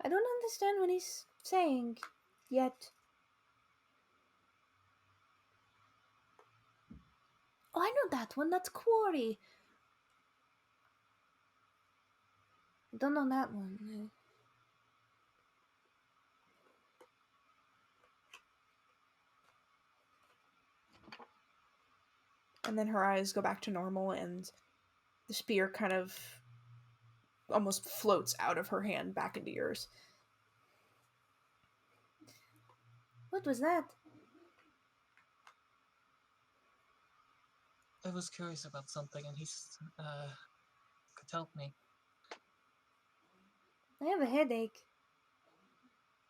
I don't understand what he's saying yet." Oh, I know that one. That's Quarry. I don't know that one. And then her eyes go back to normal, and the spear kind of almost floats out of her hand back into yours. What was that? I was curious about something, and he's could help me. I have a headache.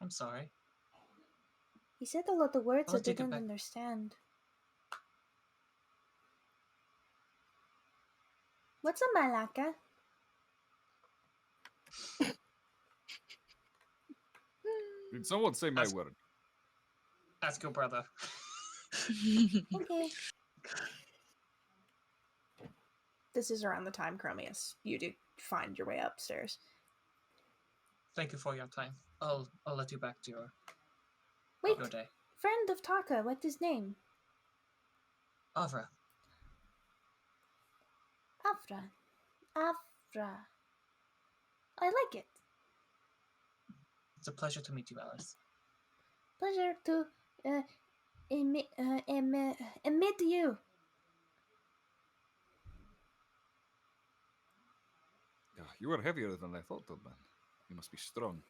I'm sorry. He said a lot of words I'll I take it didn't back. understand. What's a malaka? Did someone say my Ask- word? Ask your brother. Okay. This is around the time, Chromius, you do find your way upstairs. Thank you for your time. I'll let you back to your Wait, day. friend of Taka, what's his name? Avra. Afra. Afra. I like it. It's a pleasure to meet you, Alice. Pleasure to meet you. You are heavier than I thought, old man. You must be strong.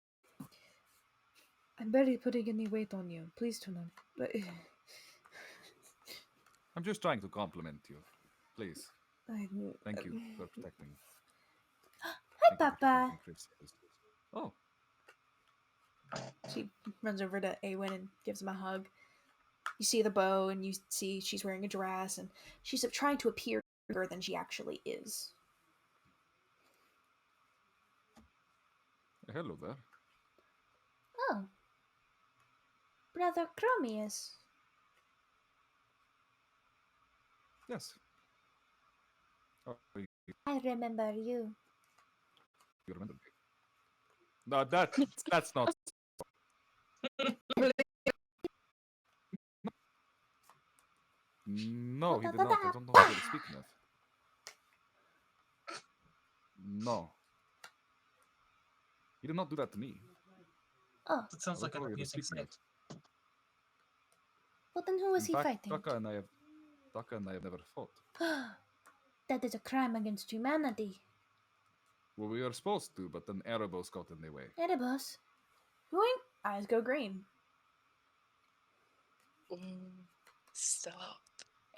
I'm barely putting any weight on you. Please do not. I'm just trying to compliment you. Please. Thank you for protecting me. Hi, Thank you for Papa. protecting Chris. Oh, She runs over to Ayewin and gives him a hug. You see the bow, and you see she's wearing a dress, and she's trying to appear bigger than she actually is. hello there. Oh. Brother Chromius. Yes. Oh, you I remember you. remember me? No, that's not. No, he did not. I don't know what you're speaking of. No. He did not do that to me. Oh, That sounds I like don't an know what you're amusing speaking of. sight. well then who was In he fact, fighting? Taka and I have never fought. That is a crime against humanity. Well, we were supposed to, but then Erebos got in the way. Erebos. Boing. Eyes go green. Stop.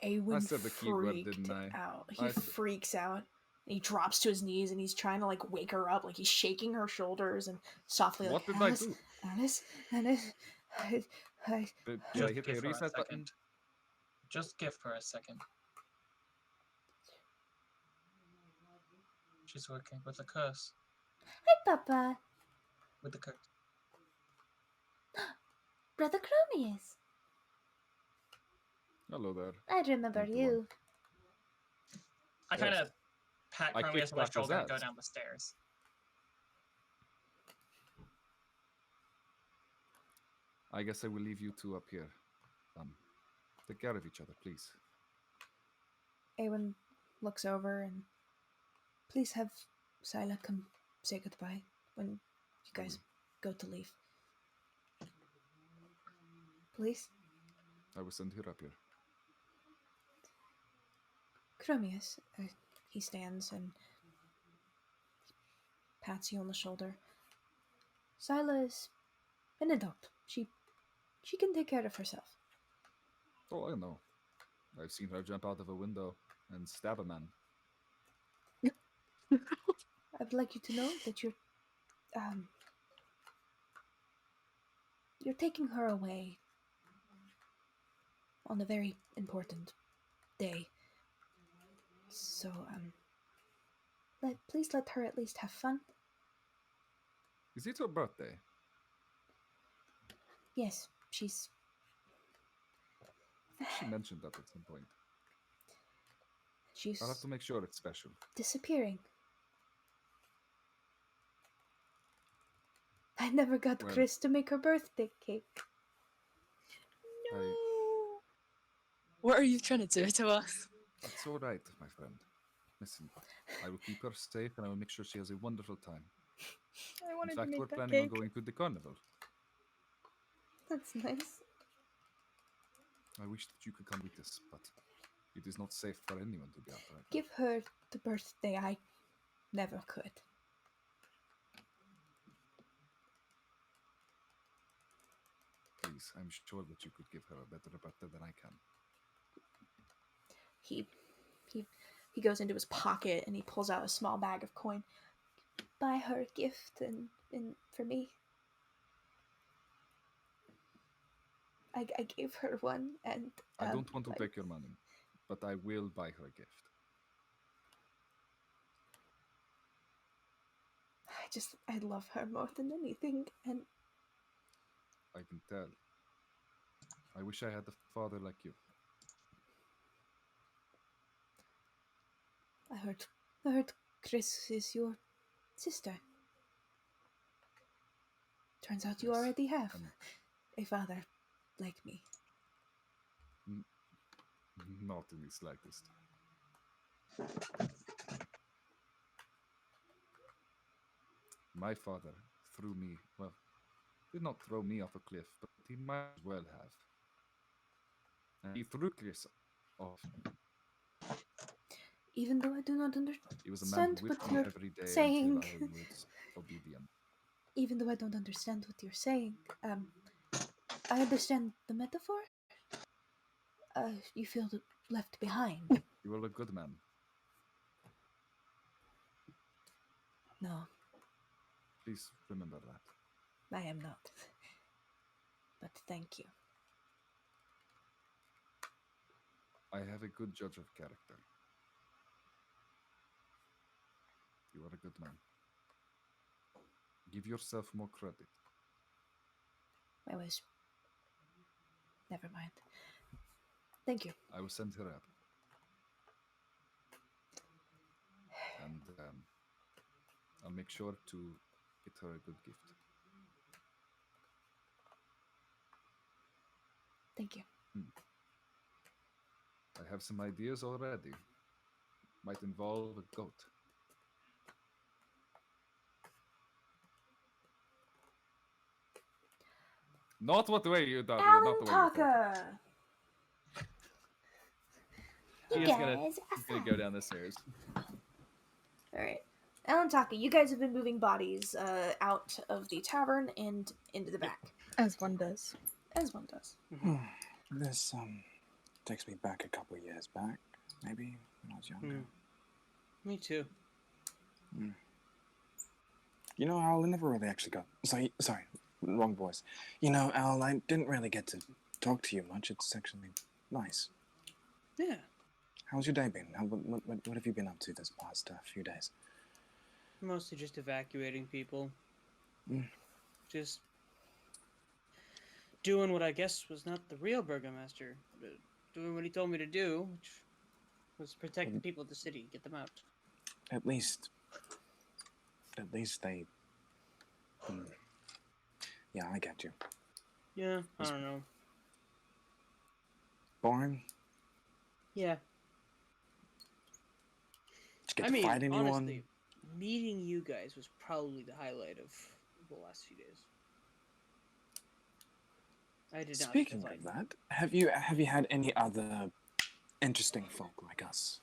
Ayewin I said the key word, freaked didn't I? out. He I said- freaks out. He drops to his knees and he's trying to like wake her up. Like he's shaking her shoulders and softly What like, did I Alice, do? Alice, I. Did I Just hit give a her a reset button? second. Just give her a second. She's working with a curse. Hi, Papa. With the curse. Brother Chromius. Hello there. I remember Thank you, you. I kind of pat I Chromius kicked on my Taka's shoulder and go ass. down the stairs. I guess I will leave you two up here. Take care of each other, please. Ayewin looks over and please have Sila come say goodbye when you guys go to leave. Please? I will send her up here. Chromius. He stands and pats you on the shoulder. Sila is an adult. She can take care of herself. Oh, I know. I've seen her jump out of a window and stab a man. I'd like you to know that you're taking her away on a very important day. So, please let her at least have fun. Is it her birthday? Yes, she's... She mentioned that at some point. She's I'll have to make sure it's special. disappearing. I never got Well- Chris to make her birthday cake. I, What are you trying to do to us? it's all right, my friend. Listen, I will keep her safe and I will make sure she has a wonderful time. I In wanted fact, to make we're that planning on cake. going to the carnival. That's nice. I wish that you could come with us, but it is not safe for anyone to be out right now. Give her the birthday I never could. Please, I'm sure that you could give her a better birthday than I can. He goes into his pocket and he pulls out a small bag of coin. Buy her a gift and for me. I gave her one and I don't want to take your money, but I will buy her a gift. I love her more than anything, and I can tell. I wish I had a father like you. I heard Chris is your sister. Turns out you Yes, already have and a father like me. not in the slightest. My father threw me, well, did not throw me off a cliff, but he might as well have. And he threw Chris off. Even though I do not He was a man understand who what whipped me you're every day saying, until I was obedient. even though I don't understand what you're saying, I understand the metaphor. You feel left behind. You were a good man. No, Please remember that. I am not. But thank you. I have a good judge of character. You are a good man. Give yourself more credit. I was. Never mind. Thank you. I will send her up. And I'll make sure to get her a good gift. Thank you. I have some ideas already. Might involve a goat. Not what the way you thought. Not Alan the way you thought. Parker! He's You gonna, guys he's gonna go down the stairs. Alright. Alan Taka, you guys have been moving bodies out of the tavern and into the back. As one does. As one does. This takes me back a couple of years back, maybe when I was younger. Me too. You know, Al, I never really actually got. Sorry, wrong voice. You know, Al, I didn't really get to talk to you much. It's actually nice. Yeah. How's your day been? What have you been up to this past few days? Mostly just evacuating people. Just doing what I guess was not the real burgomaster. Doing what he told me to do, which was protect the people of the city, get them out. At least they. Yeah, I get you. Yeah, I don't know. Boring? Yeah. Did you get to fight anyone? Honestly, meeting you guys was probably the highlight of the last few days. I did not. Speaking of that, have you had any other interesting folk like us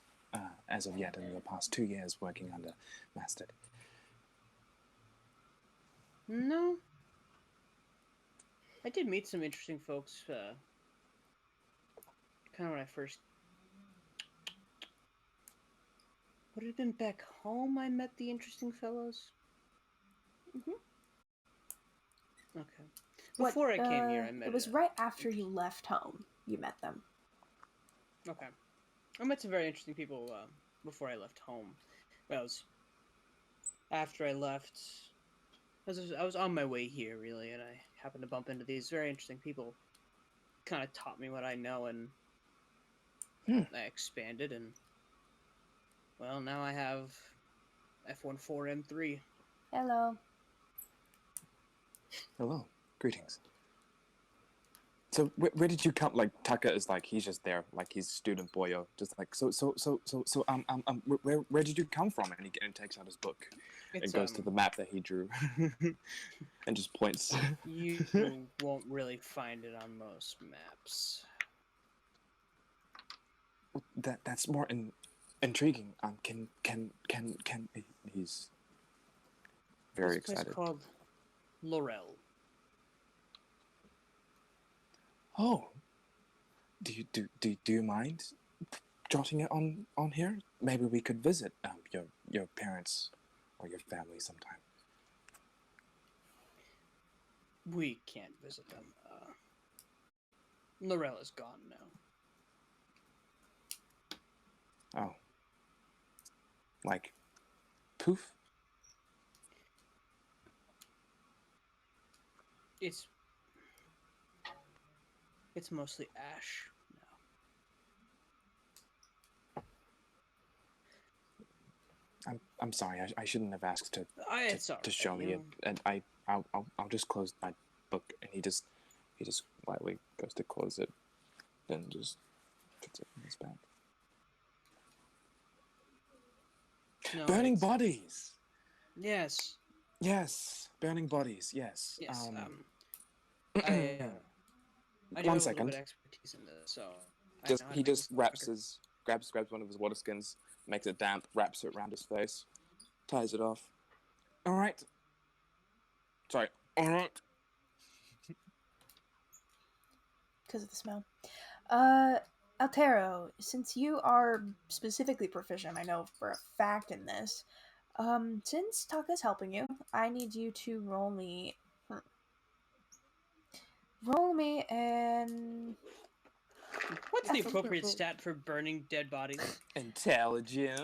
as of yet in the past 2 years working under Mastid? No. I did meet some interesting folks, kind of when I first... Would it have been back home I met the interesting fellows? Mhm. Okay. Before I came here, I met... It was right after you left home you met them. Okay. I met some very interesting people before I left home. Well, after I left... I was on my way here, really, and I happened to bump into these very interesting people. Kind of taught me what I know, and I expanded, and well, now I have F14M3. Hello. Hello. Greetings. So where did you come? Like Taka is like he's just there, like he's student boyo, just like where did you come from? And he takes out his book and goes to the map that he drew, and just points. You won't really find it on most maps. That's more intriguing. He's very This place excited. called Laurel. Oh, do you mind jotting it on here? Maybe we could visit your parents or your family sometime. We can't visit them. Laurel is gone now. Oh, like poof. It's mostly ash now. I'm sorry. I shouldn't have asked to show me it, and I'll just close my book. And he just lightly goes to close it, then just puts it in his bag. No, Burning bodies. Yes. Yes, burning bodies. Yes. Yes. I do 1 have second. a little bit of expertise in this, so He just grabs one of his water skins, makes it damp, wraps it around his face, ties it off. All right. Sorry. All right. Because of the smell. Altero, since you are specifically proficient, I know for a fact in this, since Taka's helping you, I need you to roll me and... What's the appropriate stat for burning dead bodies? Intelligence.